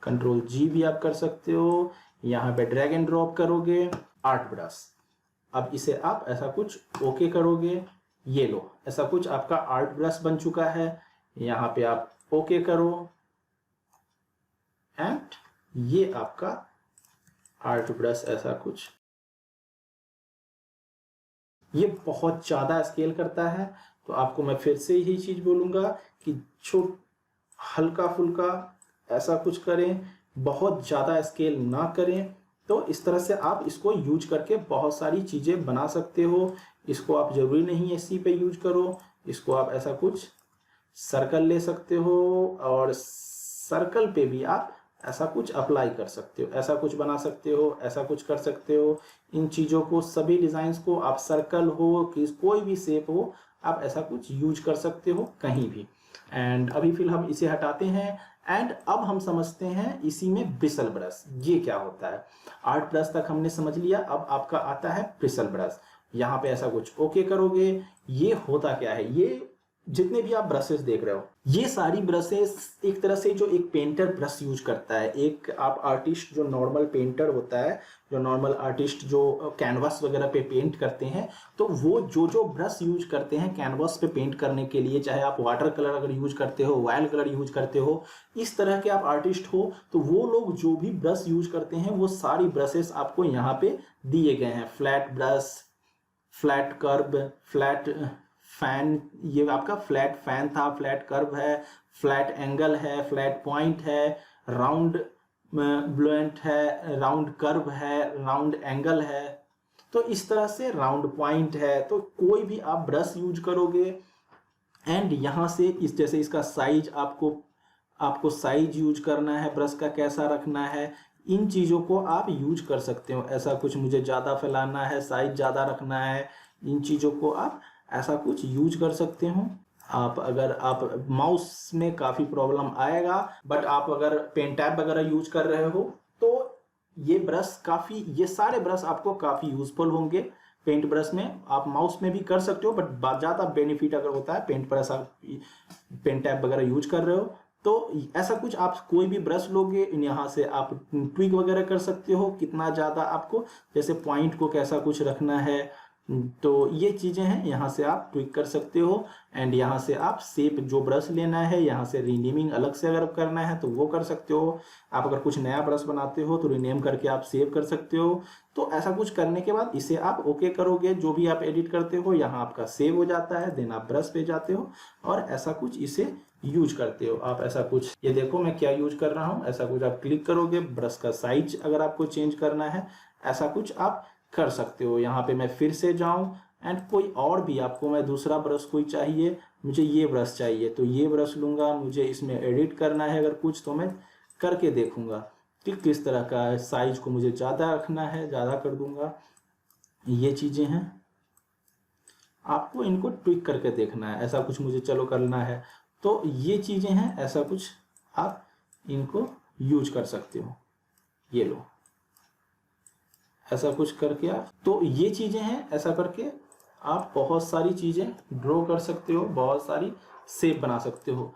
कंट्रोल जी भी आप कर सकते हो। यहाँ पे ड्रैग एंड ड्रॉप करोगे आर्ट ब्रश। अब इसे आप ऐसा कुछ ओके करोगे, ये लो ऐसा कुछ आपका आर्ट ब्रश बन चुका है। यहाँ पे आप ओके करो एंड ये आपका आर्ट ब्रश ऐसा कुछ। ये बहुत ज्यादा स्केल करता है, तो आपको मैं फिर से यही चीज बोलूंगा कि हल्का फुल्का ऐसा कुछ करें, बहुत ज्यादा स्केल ना करें। तो इस तरह से आप इसको यूज करके बहुत सारी चीजें बना सकते हो। इसको आप जरूरी नहीं है इसी पे यूज करो, इसको आप ऐसा कुछ सर्कल ले सकते हो और सर्कल पे भी आप ऐसा कुछ अप्लाई कर सकते हो, ऐसा कुछ बना सकते हो, ऐसा कुछ कर सकते हो। इन चीज़ों को, सभी डिज़ाइंस को आप सर्कल हो कि कोई भी शेप हो, आप ऐसा कुछ यूज कर सकते हो कहीं भी। एंड अभी फिलहाल हम इसे हटाते हैं एंड अब हम समझते हैं इसी में ब्रिसल ब्रश ये क्या होता है। आर्ट ब्रश तक हमने समझ लिया, अब आपका आता है ब्रिसल ब्रश। यहाँ पे ऐसा कुछ ओके करोगे। ये होता क्या है, ये जितने भी आप ब्रशेस देख रहे हो, ये सारी ब्रशेस एक तरह से जो एक पेंटर ब्रश यूज करता है, एक आप आर्टिस्ट जो नॉर्मल पेंटर होता है, जो नॉर्मल आर्टिस्ट जो कैनवास वगैरह पे पेंट करते हैं, तो वो जो जो ब्रश यूज करते हैं कैनवास पे पेंट करने के लिए, चाहे आप वाटर कलर अगर यूज करते हो, ऑयल कलर यूज करते हो, इस तरह के आप आर्टिस्ट हो, तो वो लोग जो भी ब्रश यूज करते हैं वो सारी ब्रशेस आपको यहाँ पे दिए गए हैं। Flat brush, flat curve, flat fan, ये आपका फ्लैट फैन था, फ्लैट कर्व है, फ्लैट एंगल है, फ्लैट पॉइंट है, राउंड ब्लंट है, राउंड कर्व है, राउंड एंगल है, तो इस तरह से राउंड पॉइंट है। तो कोई भी आप ब्रश यूज करोगे एंड यहाँ से इस जैसे इसका साइज आपको साइज यूज करना है, ब्रश का कैसा रखना है, इन चीज़ों को आप यूज कर सकते हो। ऐसा कुछ मुझे ज़्यादा फैलाना है, साइज ज़्यादा रखना है, इन चीज़ों को आप ऐसा कुछ यूज कर सकते हो। अगर आप माउस में काफ़ी प्रॉब्लम आएगा, बट आप अगर पेन टैब वगैरह यूज कर रहे हो तो ये ब्रश काफ़ी, ये सारे ब्रश आपको काफ़ी यूजफुल होंगे। पेंट ब्रश में आप माउस में भी कर सकते हो, बट ज़्यादा बेनिफिट अगर होता है पेंट ब्रश, आप पेन टैब वगैरह यूज कर रहे हो तो ऐसा कुछ आप कोई भी ब्रश लोगे, यहाँ से आप ट्विक वगैरह कर सकते हो, कितना ज़्यादा आपको जैसे पॉइंट को कैसा कुछ रखना है, तो ये चीज़ें हैं, यहाँ से आप ट्विक कर सकते हो। एंड यहाँ से आप शेप जो ब्रश लेना है, यहाँ से रीनेमिंग अलग से अगर करना है तो वो कर सकते हो। आप अगर कुछ नया ब्रश बनाते हो तो रीनेम करके आप सेव कर सकते हो। तो ऐसा कुछ करने के बाद इसे आप ओके करोगे, जो भी आप एडिट करते हो यहाँ आपका सेव हो जाता है, देन आप ब्रश पे जाते हो और ऐसा कुछ इसे यूज करते हो। आप ऐसा कुछ, ये देखो मैं क्या यूज कर रहा हूँ, ऐसा कुछ आप क्लिक करोगे, ब्रश का साइज अगर आपको चेंज करना है ऐसा कुछ आप कर सकते हो। यहाँ पे मैं फिर से जाऊं एंड कोई और भी आपको, मैं दूसरा ब्रश कोई चाहिए, मुझे ये ब्रश चाहिए तो ये ब्रश लूंगा, मुझे इसमें एडिट करना है अगर कुछ तो मैं करके देखूंगा कि किस तरह का है, साइज को मुझे ज़्यादा रखना है, ज़्यादा कर दूंगा। ये चीज़ें हैं, आपको इनको ट्विक करके देखना है, ऐसा कुछ मुझे चलो करना है, तो ये चीज़ें हैं, ऐसा कुछ आप इनको यूज कर सकते हो। ये लो, ऐसा कुछ करके आप, तो ये चीज़ें हैं, ऐसा करके आप बहुत सारी चीज़ें ड्रॉ कर सकते हो, बहुत सारी शेप बना सकते हो।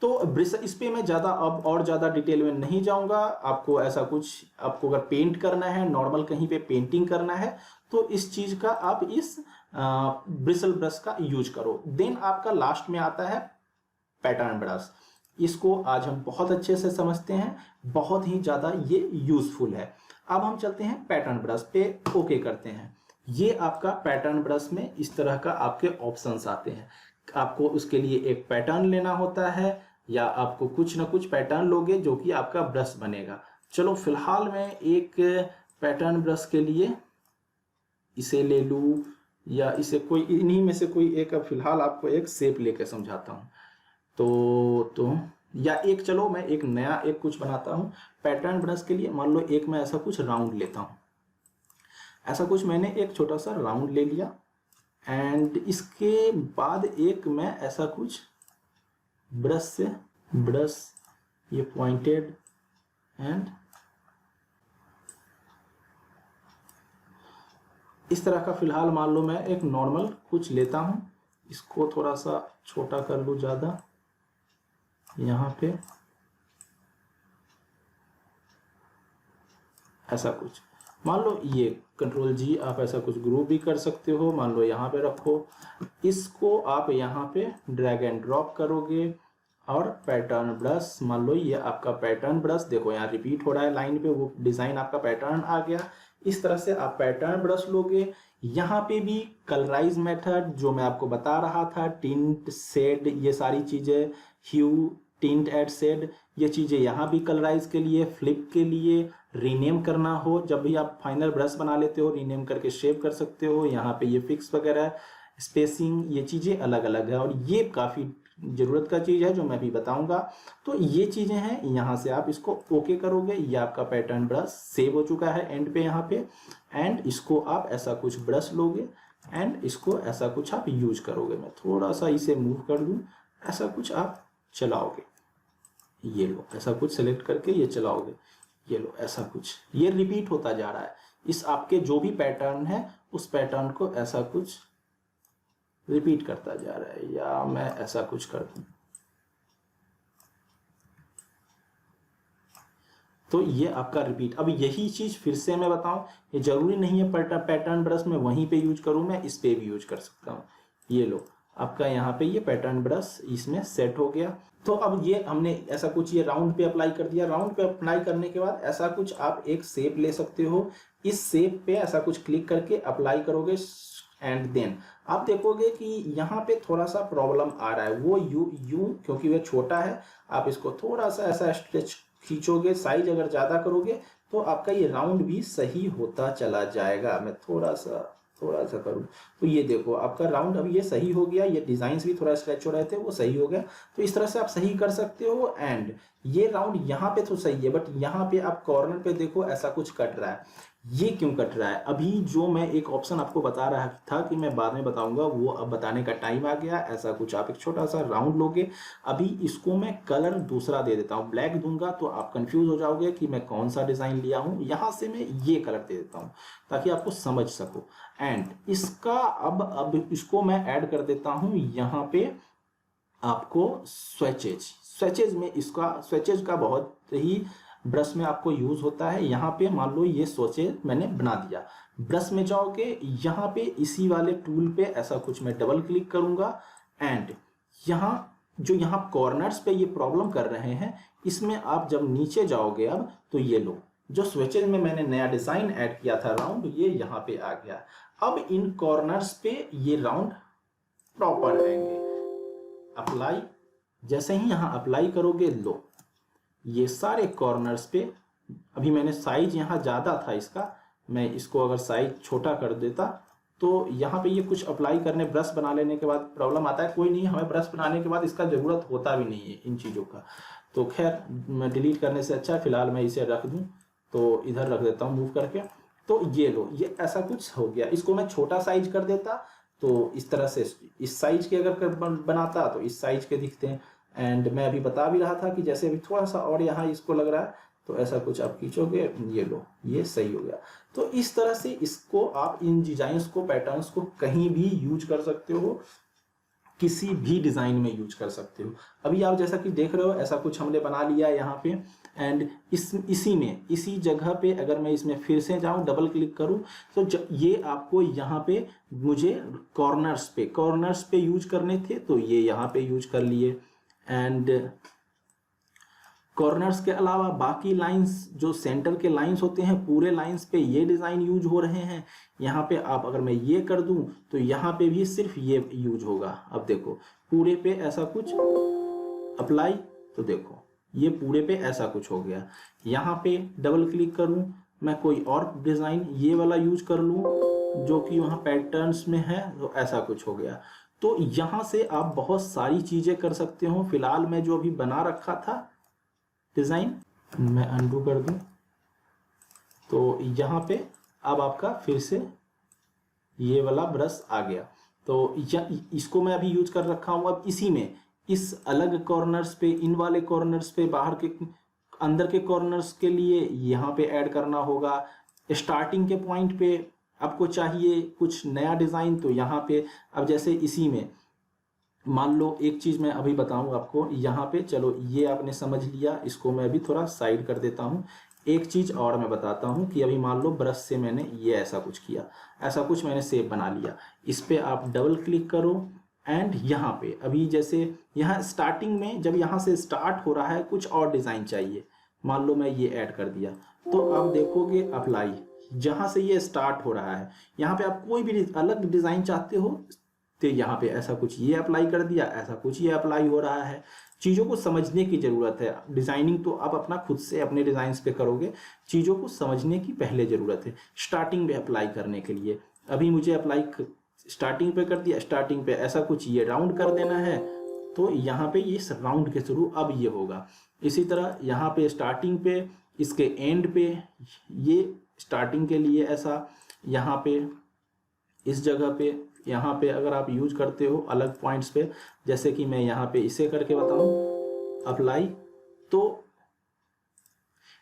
तो इस पे मैं ज़्यादा अब और ज़्यादा डिटेल में नहीं जाऊंगा। आपको ऐसा कुछ, आपको अगर पेंट करना है, नॉर्मल कहीं पे पेंटिंग करना है तो इस चीज़ का आप इस ब्रिसल ब्रश का यूज करो। देन आपका लास्ट में आता है पैटर्न ब्रश। इसको आज हम बहुत अच्छे से समझते हैं, बहुत ही ज़्यादा ये यूजफुल है। अब हम चलते हैं पैटर्न ब्रश पे, ओके करते हैं। ये आपका पैटर्न ब्रश में इस तरह का आपके ऑप्शंस आते हैं। आपको उसके लिए एक पैटर्न लेना होता है या आपको कुछ ना कुछ पैटर्न लोगे जो कि आपका ब्रश बनेगा। चलो फिलहाल मैं एक पैटर्न ब्रश के लिए इसे ले लूँ या इसे कोई, इन्हीं में से कोई एक, फिलहाल आपको एक शेप लेके समझाता हूँ। तो या एक, चलो मैं एक नया एक कुछ बनाता हूँ पैटर्न ब्रश के लिए। मान लो एक मैं ऐसा कुछ राउंड लेता हूँ, ऐसा कुछ मैंने एक छोटा सा राउंड ले लिया एंड इसके बाद एक मैं ऐसा कुछ ब्रश से, ब्रश ये पॉइंटेड एंड इस तरह का, फिलहाल मान लो मैं एक नॉर्मल कुछ लेता हूँ, इसको थोड़ा सा छोटा कर लूँ ज़्यादा, यहाँ पे ऐसा कुछ मान लो, ये कंट्रोल जी, आप ऐसा कुछ ग्रुप भी कर सकते हो। मान लो यहाँ पे रखो, इसको आप यहाँ पे ड्रैग एंड ड्रॉप करोगे और पैटर्न ब्रश, मान लो ये आपका पैटर्न ब्रश, देखो यहाँ रिपीट हो रहा है लाइन पे, वो डिजाइन आपका पैटर्न आ गया। इस तरह से आप पैटर्न ब्रश लोगे। यहाँ पे भी कलराइज मेथड जो मैं आपको बता रहा था, टिंट, शेड, ये सारी चीजें, ह्यू, टिंट एड शेड, ये चीजें यहाँ भी कलराइज के लिए, फ्लिप के लिए, रीनेम करना हो, जब भी आप फाइनल ब्रश बना लेते हो रीनेम करके शेप कर सकते हो। यहाँ पे ये फिक्स वगैरह, स्पेसिंग, ये चीजें अलग अलग है और ये काफी जरूरत का चीज है जो मैं भी बताऊंगा। तो ये चीजें हैं, यहाँ से आप इसको ओके करोगे। ये आपका पैटर्न ब्रश सेव हो चुका है एंड पे यहाँ पे, एंड इसको आप ऐसा कुछ ब्रश लोगे एंड इसको ऐसा कुछ आप यूज करोगे। मैं थोड़ा सा इसे मूव कर दूं, ऐसा कुछ आप चलाओगे, ये लो, ऐसा कुछ सेलेक्ट करके ये चलाओगे, ये लो, ऐसा कुछ, ये रिपीट होता जा रहा है। इस आपके जो भी पैटर्न है उस पैटर्न को ऐसा कुछ रिपीट करता जा रहा है, या मैं ऐसा कुछ कर दूं तो ये आपका रिपीट। अब यही चीज फिर से मैं बताऊं, ये जरूरी नहीं है पैटर्न ब्रश में वहीं पे यूज करूं, मैं इस पे भी यूज कर सकता हूं। ये लो आपका यहाँ पे ये पैटर्न ब्रश इसमें सेट हो गया। तो अब ये हमने ऐसा कुछ ये राउंड पे अप्लाई कर दिया। राउंड पे अप्लाई करने के बाद ऐसा कुछ आप एक शेप ले सकते हो, इस शेप पे ऐसा कुछ क्लिक करके अप्लाई करोगे एंड देन आप देखोगे कि यहाँ पे थोड़ा सा प्रॉब्लम आ रहा है। वो यू क्योंकि वह छोटा है, आप इसको थोड़ा सा ऐसा स्ट्रेच खींचोगे, साइज अगर ज्यादा करोगे तो आपका ये राउंड भी सही होता चला जाएगा। मैं थोड़ा सा करूं तो ये देखो आपका राउंड अब ये सही हो गया। ये डिजाइन्स भी थोड़ा स्ट्रेच हो रहे थे, वो सही हो गया। तो इस तरह से आप सही कर सकते हो। एंड ये राउंड यहाँ पे तो सही है, बट यहाँ पे आप कॉर्नर पे देखो ऐसा कुछ कट रहा है। ये क्यों कट रहा है? अभी जो मैं एक ऑप्शन आपको बता रहा था कि मैं बाद में बताऊंगा, वो अब बताने का टाइम आ गया। ऐसा कुछ आप एक छोटा सा राउंड लोगे। अभी इसको मैं कलर दूसरा दे देता हूँ, ब्लैक दूंगा तो आप कंफ्यूज हो जाओगे कि मैं कौन सा डिजाइन लिया हूँ। यहां से मैं ये कलर दे देता हूँ ताकि आपको समझ सको। एंड इसका अब इसको मैं ऐड कर देता हूँ यहाँ पे आपको स्वेचेज में। इसका स्वेचेज का बहुत ही ब्रश में आपको यूज होता है। यहाँ पे मान लो ये स्वेचेज मैंने बना दिया। ब्रश में जाओगे, यहाँ पे इसी वाले टूल पे ऐसा कुछ मैं डबल क्लिक करूंगा। एंड यहाँ कॉर्नर्स पे ये प्रॉब्लम कर रहे हैं, इसमें आप जब नीचे जाओगे अब तो ये लो, जो स्विचेज में मैंने नया डिजाइन ऐड किया था राउंड, ये यहाँ पे आ गया। अब इन कॉर्नर्स पे ये राउंड प्रॉपर रहेंगे। अप्लाई, जैसे ही यहाँ अप्लाई करोगे, लो ये सारे कॉर्नर्स पे। अभी मैंने साइज यहाँ ज्यादा था इसका, मैं इसको अगर साइज छोटा कर देता तो यहाँ पे ये कुछ अप्लाई करने, ब्रश बना लेने के बाद प्रॉब्लम आता है। कोई नहीं, हमें ब्रश बनाने के बाद इसका जरूरत होता भी नहीं है इन चीजों का। तो खैर मैं डिलीट करने से अच्छा फिलहाल मैं इसे रख दूं, तो इधर रख देता हूँ मूव करके। तो ये लो, ये ऐसा कुछ हो गया। इसको मैं छोटा साइज कर देता तो इस तरह से, इस साइज के अगर बनाता तो इस साइज के दिखते हैं। एंड मैं अभी बता भी रहा था कि जैसे अभी थोड़ा सा और यहाँ इसको लग रहा है, तो ऐसा कुछ आप खींचोगे, ये लो, ये सही हो गया। तो इस तरह से इसको आप इन डिजाइन्स को, पैटर्न्स को कहीं भी यूज कर सकते हो, किसी भी डिजाइन में यूज कर सकते हो। अभी आप जैसा कि देख रहे हो ऐसा कुछ हमने बना लिया यहाँ पे। एंड इसी जगह पे अगर मैं इसमें फिर से जाऊं, डबल क्लिक करूं, तो ये आपको यहाँ पे मुझे कॉर्नर्स पे यूज करने थे, तो ये यहाँ पे यूज कर लिए। एंड कॉर्नर्स के अलावा बाकी लाइंस, जो सेंटर के लाइंस होते हैं, पूरे लाइंस पे ये डिजाइन यूज हो रहे हैं। यहाँ पे आप अगर मैं ये कर दूं तो यहाँ पे भी सिर्फ ये यूज होगा। अब देखो पूरे पे ऐसा कुछ अप्लाई, तो देखो ये पूरे पे ऐसा कुछ हो गया। यहाँ पे डबल क्लिक करूं, मैं कोई और डिजाइन ये वाला यूज कर लूं जो कि वहां पैटर्न्स में है, तो ऐसा कुछ हो गया। तो यहां से आप बहुत सारी चीजें कर सकते हो। फिलहाल मैं जो अभी बना रखा था डिजाइन, मैं अनडू कर दूं, तो यहाँ पे अब आपका फिर से ये वाला ब्रश आ गया। तो इसको मैं अभी यूज कर रखा हूं। अब इसी में इस अलग कॉर्नर्स पे, इन वाले कॉर्नर्स पे, बाहर के अंदर के कॉर्नर्स के लिए यहाँ पे ऐड करना होगा। स्टार्टिंग के पॉइंट पे आपको चाहिए कुछ नया डिजाइन, तो यहाँ पे अब जैसे इसी में मान लो एक चीज मैं अभी बताऊं आपको, यहाँ पे चलो ये आपने समझ लिया, इसको मैं अभी थोड़ा साइड कर देता हूँ। एक चीज और मैं बताता हूँ कि अभी मान लो ब्रश से मैंने ये ऐसा कुछ किया, ऐसा कुछ मैंने शेप बना लिया। इस पे आप डबल क्लिक करो एंड यहाँ पे अभी जैसे यहाँ स्टार्टिंग में जब यहाँ से स्टार्ट हो रहा है कुछ और डिजाइन चाहिए, मान लो मैं ये ऐड कर दिया, तो आप देखोगे अप्लाई, जहां से ये स्टार्ट हो रहा है यहाँ पे आप कोई भी अलग डिजाइन चाहते हो तो यहाँ पे ऐसा कुछ ये अप्लाई कर दिया, ऐसा कुछ ये अप्लाई हो रहा है। चीजों को समझने की जरूरत है। डिजाइनिंग तो आप अपना खुद से अपने डिजाइन पे करोगे, चीजों को समझने की पहले जरूरत है स्टार्टिंग में अप्लाई करने के लिए। अभी मुझे अप्लाई स्टार्टिंग पे कर दिया, स्टार्टिंग पे ऐसा कुछ ये राउंड कर देना है, तो यहाँ पे ये राउंड के थ्रू अब ये होगा। इसी तरह यहाँ पे स्टार्टिंग पे, इसके एंड पे, ये स्टार्टिंग के लिए ऐसा, यहाँ पे इस जगह पे, यहाँ पे अगर आप यूज करते हो अलग पॉइंट्स पे, जैसे कि मैं यहाँ पे इसे करके बताऊं अप्लाई, तो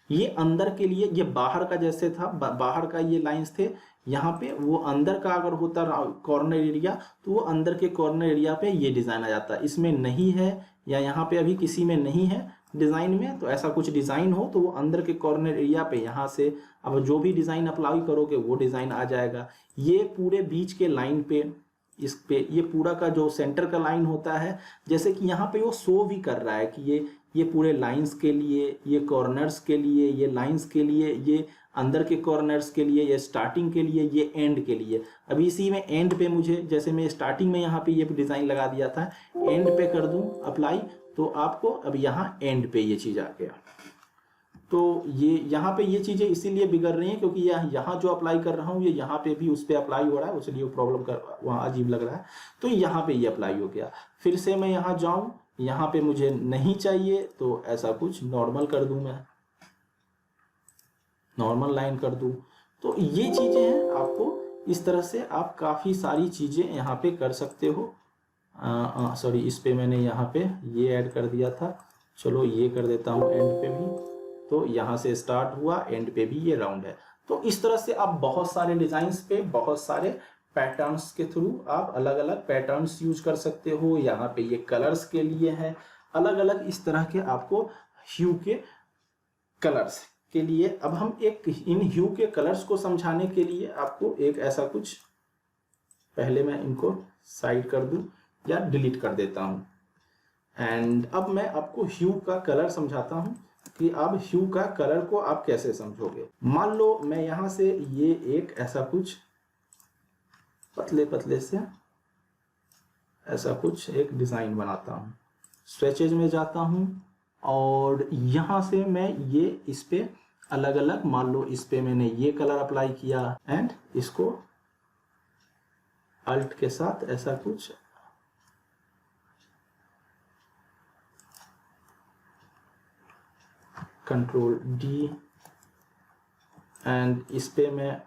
ये अंदर के लिए, ये बाहर का जैसे था, बाहर का ये लाइंस थे, यहाँ पे वो अंदर का अगर होता कॉर्नर एरिया तो वो अंदर के कॉर्नर एरिया पे ये डिज़ाइन आ जाता। इसमें नहीं है या यहाँ पे अभी किसी में नहीं है डिज़ाइन में, तो ऐसा कुछ डिज़ाइन हो तो वो अंदर के कॉर्नर एरिया पे यहाँ से अब जो भी डिज़ाइन अप्लाई करोगे वो डिज़ाइन आ जाएगा। ये पूरे बीच के लाइन पे, इस पे ये पूरा का जो सेंटर का लाइन होता है, जैसे कि यहाँ पे वो शो भी कर रहा है कि ये पूरे लाइंस के लिए, ये कॉर्नर्स के लिए, ये लाइंस के लिए, ये अंदर के कॉर्नर्स के लिए, ये स्टार्टिंग के लिए, ये एंड के लिए। अभी इसी में एंड पे मुझे, जैसे मैं स्टार्टिंग में यहाँ पे ये डिज़ाइन लगा दिया था, एंड पे कर दूं अप्लाई तो आपको अब यहाँ एंड पे ये चीज़ आ गया। तो ये यहाँ पे ये चीज़ें इसीलिए बिगड़ रही हैं क्योंकि यहाँ जो अप्लाई कर रहा हूँ ये यहाँ पे भी उस पर अप्लाई हो रहा है, इसलिए वो प्रॉब्लम कर वहाँ अजीब लग रहा है। तो यहाँ पे ये अप्लाई हो गया। फिर से मैं यहाँ जाऊँ, यहाँ पे मुझे नहीं चाहिए तो ऐसा कुछ नॉर्मल कर दूँ, मैं नॉर्मल लाइन कर दूँ। तो ये चीज़ें हैं, आपको इस तरह से आप काफ़ी सारी चीज़ें यहाँ पे कर सकते हो। सॉरी, इस पे मैंने यहाँ पे ये ऐड कर दिया था, चलो ये कर देता हूँ एंड पे भी। तो यहाँ से स्टार्ट हुआ, एंड पे भी ये राउंड है। तो इस तरह से आप बहुत सारे डिजाइन्स पे बहुत सारे पैटर्न्स के थ्रू आप अलग अलग पैटर्न्स यूज कर सकते हो। यहाँ पे ये कलर्स के लिए है, अलग अलग इस तरह के आपको ह्यू के कलर्स के लिए। अब हम एक इन ह्यू के कलर्स को समझाने के लिए आपको एक ऐसा कुछ, पहले मैं इनको साइड कर दूं या डिलीट कर देता हूं, एंड अब मैं आपको ह्यू का कलर समझाता हूं कि आप ह्यू का कलर को आप कैसे समझोगे। मान लो मैं यहां से ये एक ऐसा कुछ पतले पतले से ऐसा कुछ एक डिजाइन बनाता हूं, स्वेचेज में जाता हूं और यहां से मैं ये इस पे अलग अलग, मान लो इस पे मैंने ये कलर अप्लाई किया एंड इसको अल्ट के साथ ऐसा कुछ कंट्रोल डी, एंड इस पे मैं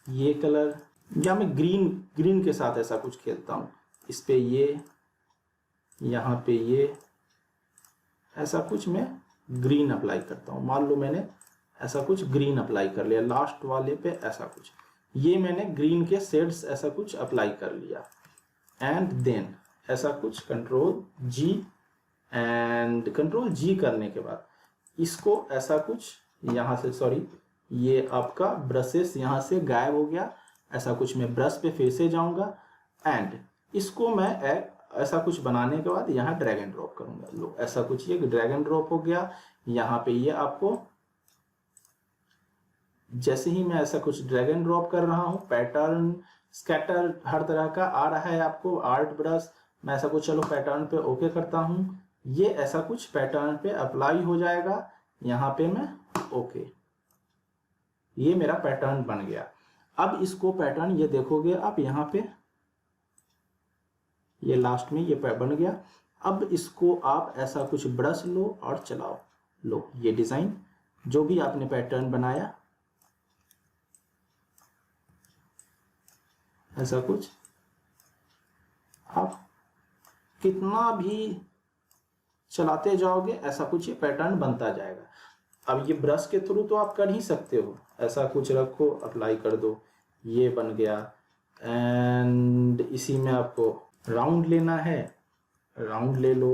ये कलर या मैं ग्रीन के साथ ऐसा कुछ खेलता हूँ। इस पे ये, यहाँ पे ये ऐसा कुछ मैं ग्रीन अप्लाई करता हूँ। मान लो मैंने ऐसा कुछ ग्रीन अप्लाई कर लिया, लास्ट वाले पे ऐसा कुछ, ये मैंने ग्रीन के शेड्स ऐसा कुछ अप्लाई कर लिया, एंड देन ऐसा कुछ कंट्रोल जी, एंड कंट्रोल जी करने के बाद इसको ऐसा कुछ यहाँ से, सॉरी ये आपका ब्रशेस यहाँ से गायब हो गया, ऐसा कुछ मैं ब्रश पे फिर से जाऊंगा एंड इसको मैं ऐसा कुछ बनाने के बाद यहाँ ड्रैग एंड ड्रॉप करूंगा। लो ऐसा कुछ ये ड्रैग एंड ड्रॉप हो गया। यहाँ पे ये आपको जैसे ही मैं ऐसा कुछ ड्रैग एंड ड्रॉप कर रहा हूँ, पैटर्न स्कैटर हर तरह का आ रहा है आपको, आर्ट ब्रश, मैं ऐसा कुछ चलो पैटर्न पे ओके करता हूँ, ये ऐसा कुछ पैटर्न पे अप्लाई हो जाएगा। यहाँ पे मैं ओके, ये मेरा पैटर्न बन गया। अब इसको पैटर्न ये देखोगे आप यहाँ पे, ये लास्ट में ये बन गया। अब इसको आप ऐसा कुछ ब्रश लो और चलाओ, लो ये डिजाइन जो भी आपने पैटर्न बनाया ऐसा कुछ, आप कितना भी चलाते जाओगे ऐसा कुछ ये पैटर्न बनता जाएगा। अब ये ब्रश के थ्रू तो आप कर ही सकते हो, ऐसा कुछ रखो अप्लाई कर दो, ये बन गया। एंड इसी में आपको राउंड लेना है, राउंड ले लो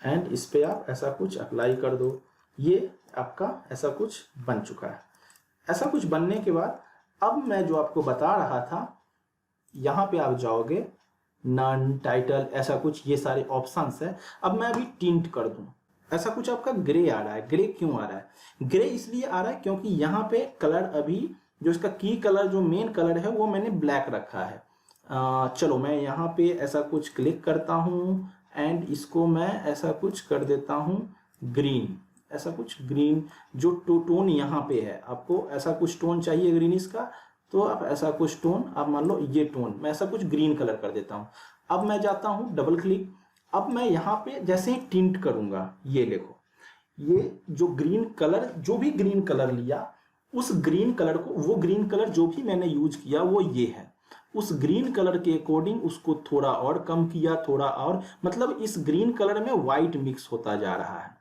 एंड इस पे आप ऐसा कुछ अप्लाई कर दो, ये आपका ऐसा कुछ बन चुका है। ऐसा कुछ बनने के बाद अब मैं जो आपको बता रहा था, यहाँ पे आप जाओगे नन, टाइटल, ऐसा कुछ ये सारे ऑप्शंस है। अब मैं अभी टिंट कर दूं, ऐसा कुछ आपका ग्रे आ रहा है। ग्रे क्यों आ रहा है? ग्रे इसलिए आ रहा है क्योंकि यहाँ पे कलर अभी जो इसका की कलर जो मेन कलर है वो मैंने ब्लैक रखा है। चलो मैं यहाँ पे ऐसा कुछ क्लिक करता हूँ एंड इसको मैं ऐसा कुछ कर देता हूँ ग्रीन, ऐसा कुछ ग्रीन जो टोन यहाँ पे है, आपको ऐसा कुछ टोन चाहिए ग्रीनिश का, तो आप ऐसा कुछ टोन, आप मान लो ये टोन मैं ऐसा कुछ ग्रीन कलर कर देता हूँ। अब मैं जाता हूँ डबल क्लिक, अब मैं यहाँ पे जैसे ही टिंट करूंगा, ये देखो ये जो ग्रीन कलर, जो भी ग्रीन कलर लिया उस ग्रीन कलर को, वो ग्रीन कलर जो भी मैंने यूज किया वो ये है, उस ग्रीन कलर के अकॉर्डिंग उसको थोड़ा और कम किया, थोड़ा और, मतलब इस ग्रीन कलर में व्हाइट मिक्स होता जा रहा है।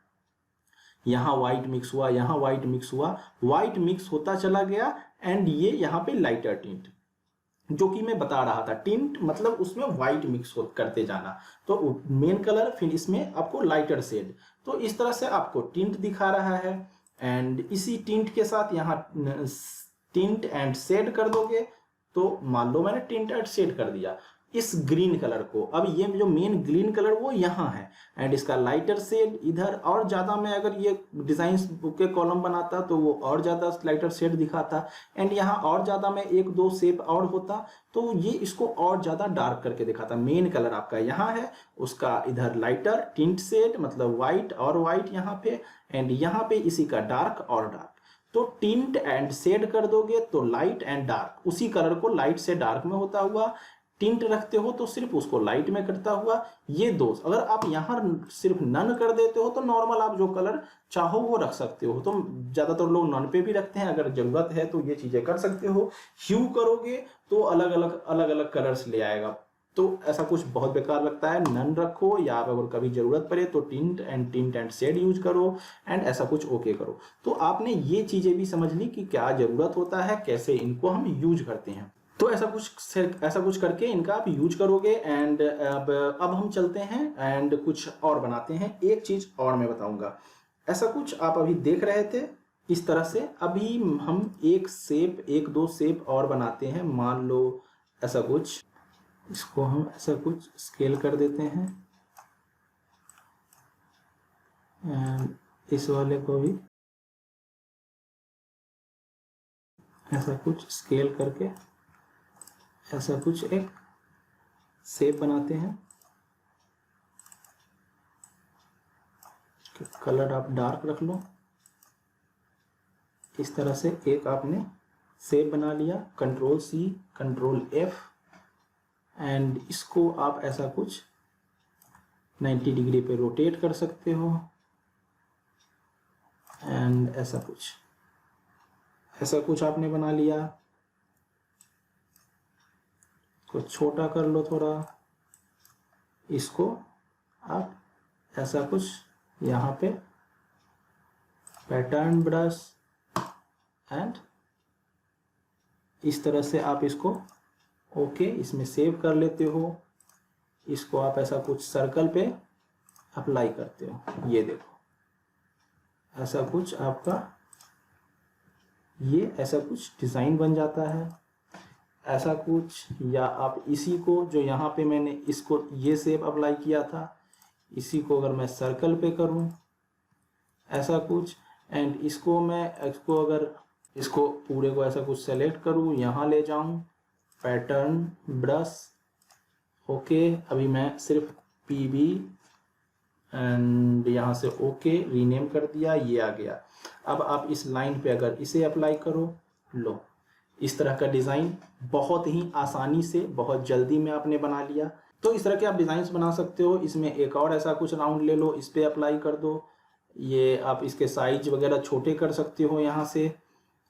यहाँ व्हाइट मिक्स हुआ, यहाँ व्हाइट मिक्स हुआ, व्हाइट मिक्स होता चला गया एंड ये यहाँ पे लाइटर टिंट, जो कि मैं बता रहा था, टिंट मतलब उसमें व्हाइट मिक्स करते जाना, तो मेन कलर फिर इसमें आपको लाइटर शेड, तो इस तरह से आपको टिंट दिखा रहा है। एंड इसी टिंट के साथ यहाँ टिंट एंड शेड कर दोगे, तो मान लो मैंने टिंट एंड शेड कर दिया इस ग्रीन कलर को। अब ये जो मेन ग्रीन कलर वो यहाँ है, एंड इसका लाइटर शेड इधर, और ज़्यादा मैं अगर ये डिजाइन के कॉलम बनाता तो वो और ज़्यादा लाइटर शेड दिखाता, एंड यहाँ और ज़्यादा मैं एक दो शेप और होता तो ये इसको और ज़्यादा डार्क करके दिखाता। मेन कलर आपका यहाँ है, उसका इधर लाइटर टिंट शेड मतलब व्हाइट और व्हाइट यहाँ पे, एंड यहाँ पे इसी का डार्क और डार्क। तो टिंट एंड शेड कर दोगे तो लाइट एंड डार्क, उसी कलर को लाइट से डार्क में होता हुआ, टिंट रखते हो तो सिर्फ उसको लाइट में करता हुआ। ये दोष अगर आप यहाँ सिर्फ नन कर देते हो तो नॉर्मल आप जो कलर चाहो वो रख सकते हो, तो ज्यादातर लोग नन पे भी रखते हैं, अगर जरूरत है तो ये चीजें कर सकते हो। ह्यू करोगे तो अलग अलग कलर्स ले आएगा, तो ऐसा कुछ बहुत बेकार लगता है। नन रखो, या आप अगर कभी जरूरत पड़े तो टिंट एंड शेड यूज करो, एंड ऐसा कुछ ओके करो। तो आपने ये चीजें भी समझ ली कि क्या जरूरत होता है, कैसे इनको हम यूज करते हैं। तो ऐसा कुछ करके इनका आप यूज करोगे। एंड अब हम चलते हैं एंड कुछ और बनाते हैं। एक चीज और मैं बताऊंगा, ऐसा कुछ आप अभी देख रहे थे इस तरह से, अभी हम एक दो शेप और बनाते हैं। मान लो ऐसा कुछ, इसको हम ऐसा कुछ स्केल कर देते हैं, एंड इस वाले को भी ऐसा कुछ स्केल करके ऐसा कुछ एक शेप बनाते हैं। कलर आप डार्क रख लो। इस तरह से एक आपने शेप बना लिया, control C control F, and इसको आप ऐसा कुछ 90 डिग्री पे रोटेट कर सकते हो, एंड ऐसा कुछ आपने बना लिया। को छोटा कर लो थोड़ा, इसको आप ऐसा कुछ यहाँ पे पैटर्न ब्रश, एंड इस तरह से आप इसको ओके इसमें सेव कर लेते हो। इसको आप ऐसा कुछ सर्कल पे अप्लाई करते हो, ये देखो ऐसा कुछ आपका ये ऐसा कुछ डिज़ाइन बन जाता है। ऐसा कुछ, या आप इसी को जो यहाँ पे मैंने इसको ये शेप अप्लाई किया था, इसी को अगर मैं सर्कल पे करूँ ऐसा कुछ, एंड इसको अगर इसको पूरे को ऐसा कुछ सेलेक्ट करूँ, यहाँ ले जाऊँ पैटर्न ब्रश, ओके। अभी मैं सिर्फ पीबी एंड यहाँ से ओके रीनेम कर दिया, ये आ गया। अब आप इस लाइन पे अगर इसे अप्लाई करो, लो इस तरह का डिज़ाइन बहुत ही आसानी से बहुत जल्दी में आपने बना लिया। तो इस तरह के आप डिज़ाइंस बना सकते हो। इसमें एक और ऐसा कुछ राउंड ले लो, इस पे अप्लाई कर दो। ये आप इसके साइज वगैरह छोटे कर सकते हो यहाँ से।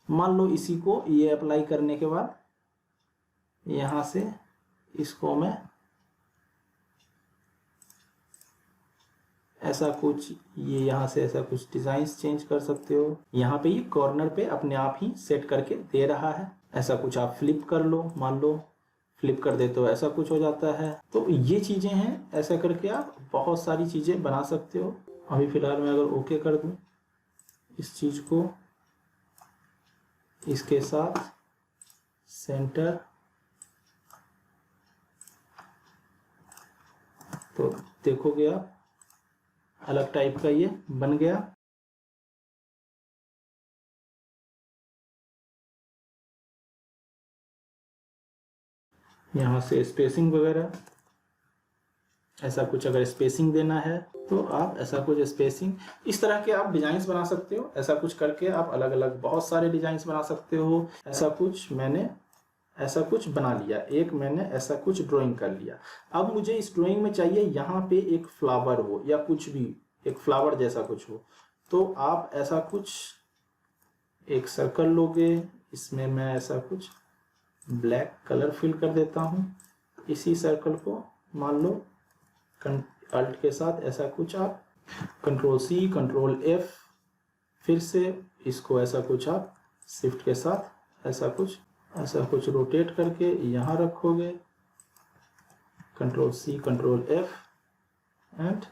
मान लो इसी को ये अप्लाई करने के बाद यहाँ से इसको मैं ऐसा कुछ, ये यहाँ से ऐसा कुछ डिज़ाइंस चेंज कर सकते हो। यहाँ पे ये कॉर्नर पे अपने आप ही सेट करके दे रहा है। ऐसा कुछ आप फ्लिप कर लो, मान लो फ्लिप कर दे तो ऐसा कुछ हो जाता है। तो ये चीज़ें हैं, ऐसा करके आप बहुत सारी चीज़ें बना सकते हो। अभी फ़िलहाल मैं अगर ओके कर दूँ इस चीज़ को, इसके साथ सेंटर, तो देखोगे आप अलग टाइप का ये बन गया। यहाँ से स्पेसिंग वगैरह ऐसा कुछ अगर स्पेसिंग देना है तो आप ऐसा कुछ स्पेसिंग, इस तरह के आप डिजाइन्स बना सकते हो। ऐसा कुछ करके आप अलग अलग बहुत सारे डिजाइन्स बना सकते हो। ऐसा कुछ मैंने ऐसा कुछ बना लिया, एक मैंने ऐसा कुछ ड्राइंग कर लिया। अब मुझे इस ड्राइंग में चाहिए यहाँ पे एक फ्लावर हो या कुछ भी एक फ्लावर जैसा कुछ हो, तो आप ऐसा कुछ एक सर्कल लोगे, इसमें मैं ऐसा कुछ ब्लैक कलर फिल कर देता हूँ। इसी सर्कल को मान लो अल्ट के साथ ऐसा कुछ आप कंट्रोल सी कंट्रोल एफ, फिर से इसको ऐसा कुछ आप शिफ्ट के साथ ऐसा कुछ ऐसा कुछ रोटेट करके यहाँ रखोगे, control C control F and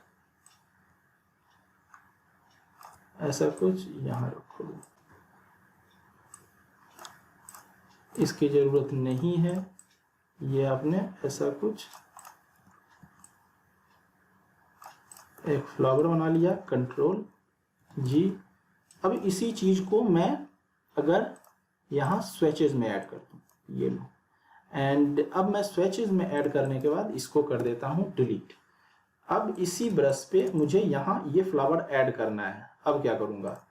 ऐसा कुछ यहाँ रखोगे। इसकी जरूरत नहीं है, ये आपने ऐसा कुछ एक फ्लावर बना लिया, कंट्रोल G। अब इसी चीज को मैं अगर यहाँ स्वेचेस में ऐड कर दूं, ये लो, एंड अब मैं स्वेचेस में ऐड करने के बाद इसको कर देता हूँ डिलीट। अब इसी ब्रश पे मुझे यहाँ ये फ्लावर ऐड करना है। अब क्या करूँगा,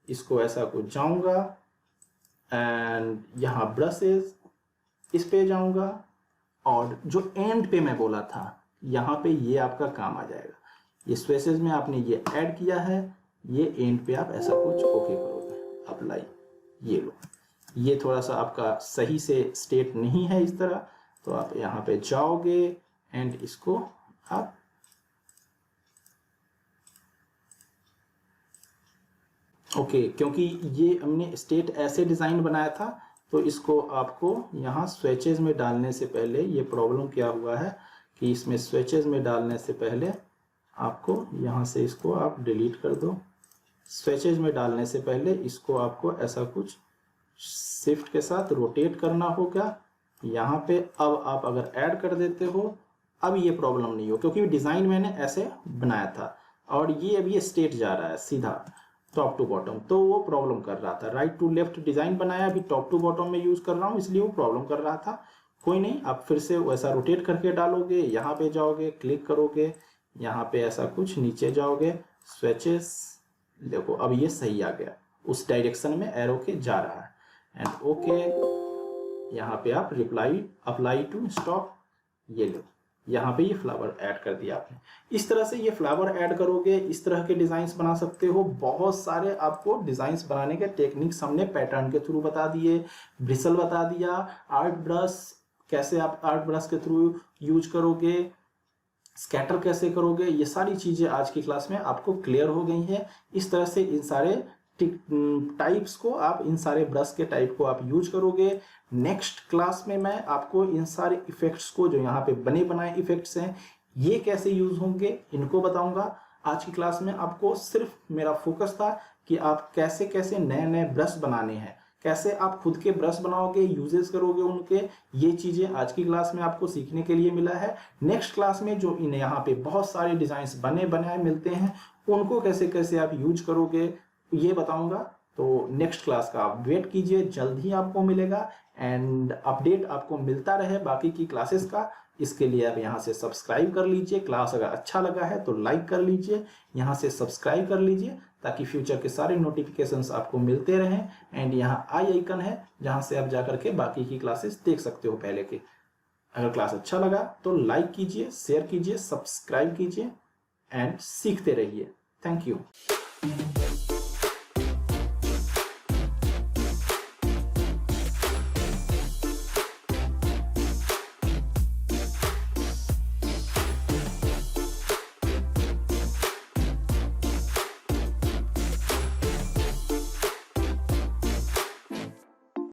इसको ऐसा कुछ जाऊँगा एंड यहाँ ब्रशेस, इस पे जाऊँगा और जो एंड पे मैं बोला था यहाँ पे ये आपका काम आ जाएगा। ये स्वेचेस में आपने ये ऐड किया है, ये एंड पे आप ऐसा कुछ ओके करोगे, अप्लाई, ये लो। ये थोड़ा सा आपका सही से स्टेट नहीं है इस तरह, तो आप यहाँ पे जाओगे एंड इसको आप ओके, क्योंकि ये हमने स्टेट ऐसे डिजाइन बनाया था तो इसको आपको यहाँ स्वेचेस में डालने से पहले, ये प्रॉब्लम क्या हुआ है कि इसमें स्वेचेस में डालने से पहले आपको यहाँ से इसको आप डिलीट कर दो। स्वेचेस में डालने से पहले इसको आपको ऐसा कुछ शिफ्ट के साथ रोटेट करना होगा यहाँ पे। अब आप अगर ऐड कर देते हो, अब ये प्रॉब्लम नहीं हो, क्योंकि डिजाइन मैंने ऐसे बनाया था और ये अभी स्टेट जा रहा है सीधा टॉप टू बॉटम, तो वो प्रॉब्लम कर रहा था। राइट टू लेफ्ट डिजाइन बनाया, अभी टॉप टू बॉटम में यूज कर रहा हूँ, इसलिए वो प्रॉब्लम कर रहा था। कोई नहीं, आप फिर से वैसा रोटेट करके डालोगे, यहाँ पे जाओगे, क्लिक करोगे, यहाँ पे ऐसा कुछ नीचे जाओगे, स्वेचेस, देखो अब ये सही आ गया, उस डायरेक्शन में एरो के जा रहा है एंड ओके। यहाँ पे आप रिप्लाई अप्लाई टू स्टॉप, ये लो, यहाँ पे ये फ्लावर ऐड कर दिया आपने। इस तरह से ये फ्लावर ऐड करोगे, इस तरह के डिजाइन्स बना सकते हो। बहुत सारे आपको डिजाइन्स बनाने के टेक्निक्स हमने पैटर्न के थ्रू बता दिए, ब्रिसल बता दिया, आर्ट ब्रश कैसे आप आर्ट ब्रश के थ्रू यूज करोगे, स्कैटर कैसे करोगे, ये सारी चीजें आज की क्लास में आपको क्लियर हो गई हैं। इस तरह से इन सारे टाइप्स को आप, इन सारे ब्रश के टाइप को आप यूज करोगे। नेक्स्ट क्लास में मैं आपको इन सारे इफेक्ट्स को, जो यहाँ पे बने बनाए इफेक्ट्स हैं, ये कैसे यूज होंगे इनको बताऊंगा। आज की क्लास में आपको सिर्फ मेरा फोकस था कि आप कैसे कैसे नए नए ब्रश बनाने हैं, कैसे आप खुद के ब्रश बनाओगे, यूजेस करोगे उनके, ये चीजें आज की क्लास में आपको सीखने के लिए मिला है। नेक्स्ट क्लास में जो इन यहाँ पे बहुत सारे डिजाइन बने बनाए मिलते हैं, उनको कैसे कैसे आप यूज करोगे ये बताऊंगा। तो नेक्स्ट क्लास का आप वेट कीजिए, जल्द ही आपको मिलेगा एंड अपडेट आपको मिलता रहे बाकी की क्लासेस का। इसके लिए आप यहाँ से सब्सक्राइब कर लीजिए। क्लास अगर अच्छा लगा है तो लाइक कर लीजिए, यहाँ से सब्सक्राइब कर लीजिए ताकि फ्यूचर के सारे नोटिफिकेशंस आपको मिलते रहें। एंड यहाँ आई आइकन है जहाँ से आप जाकर के बाकी की क्लासेस देख सकते हो पहले के। अगर क्लास अच्छा लगा तो लाइक कीजिए, शेयर कीजिए, सब्सक्राइब कीजिए एंड सीखते रहिए। Thank you.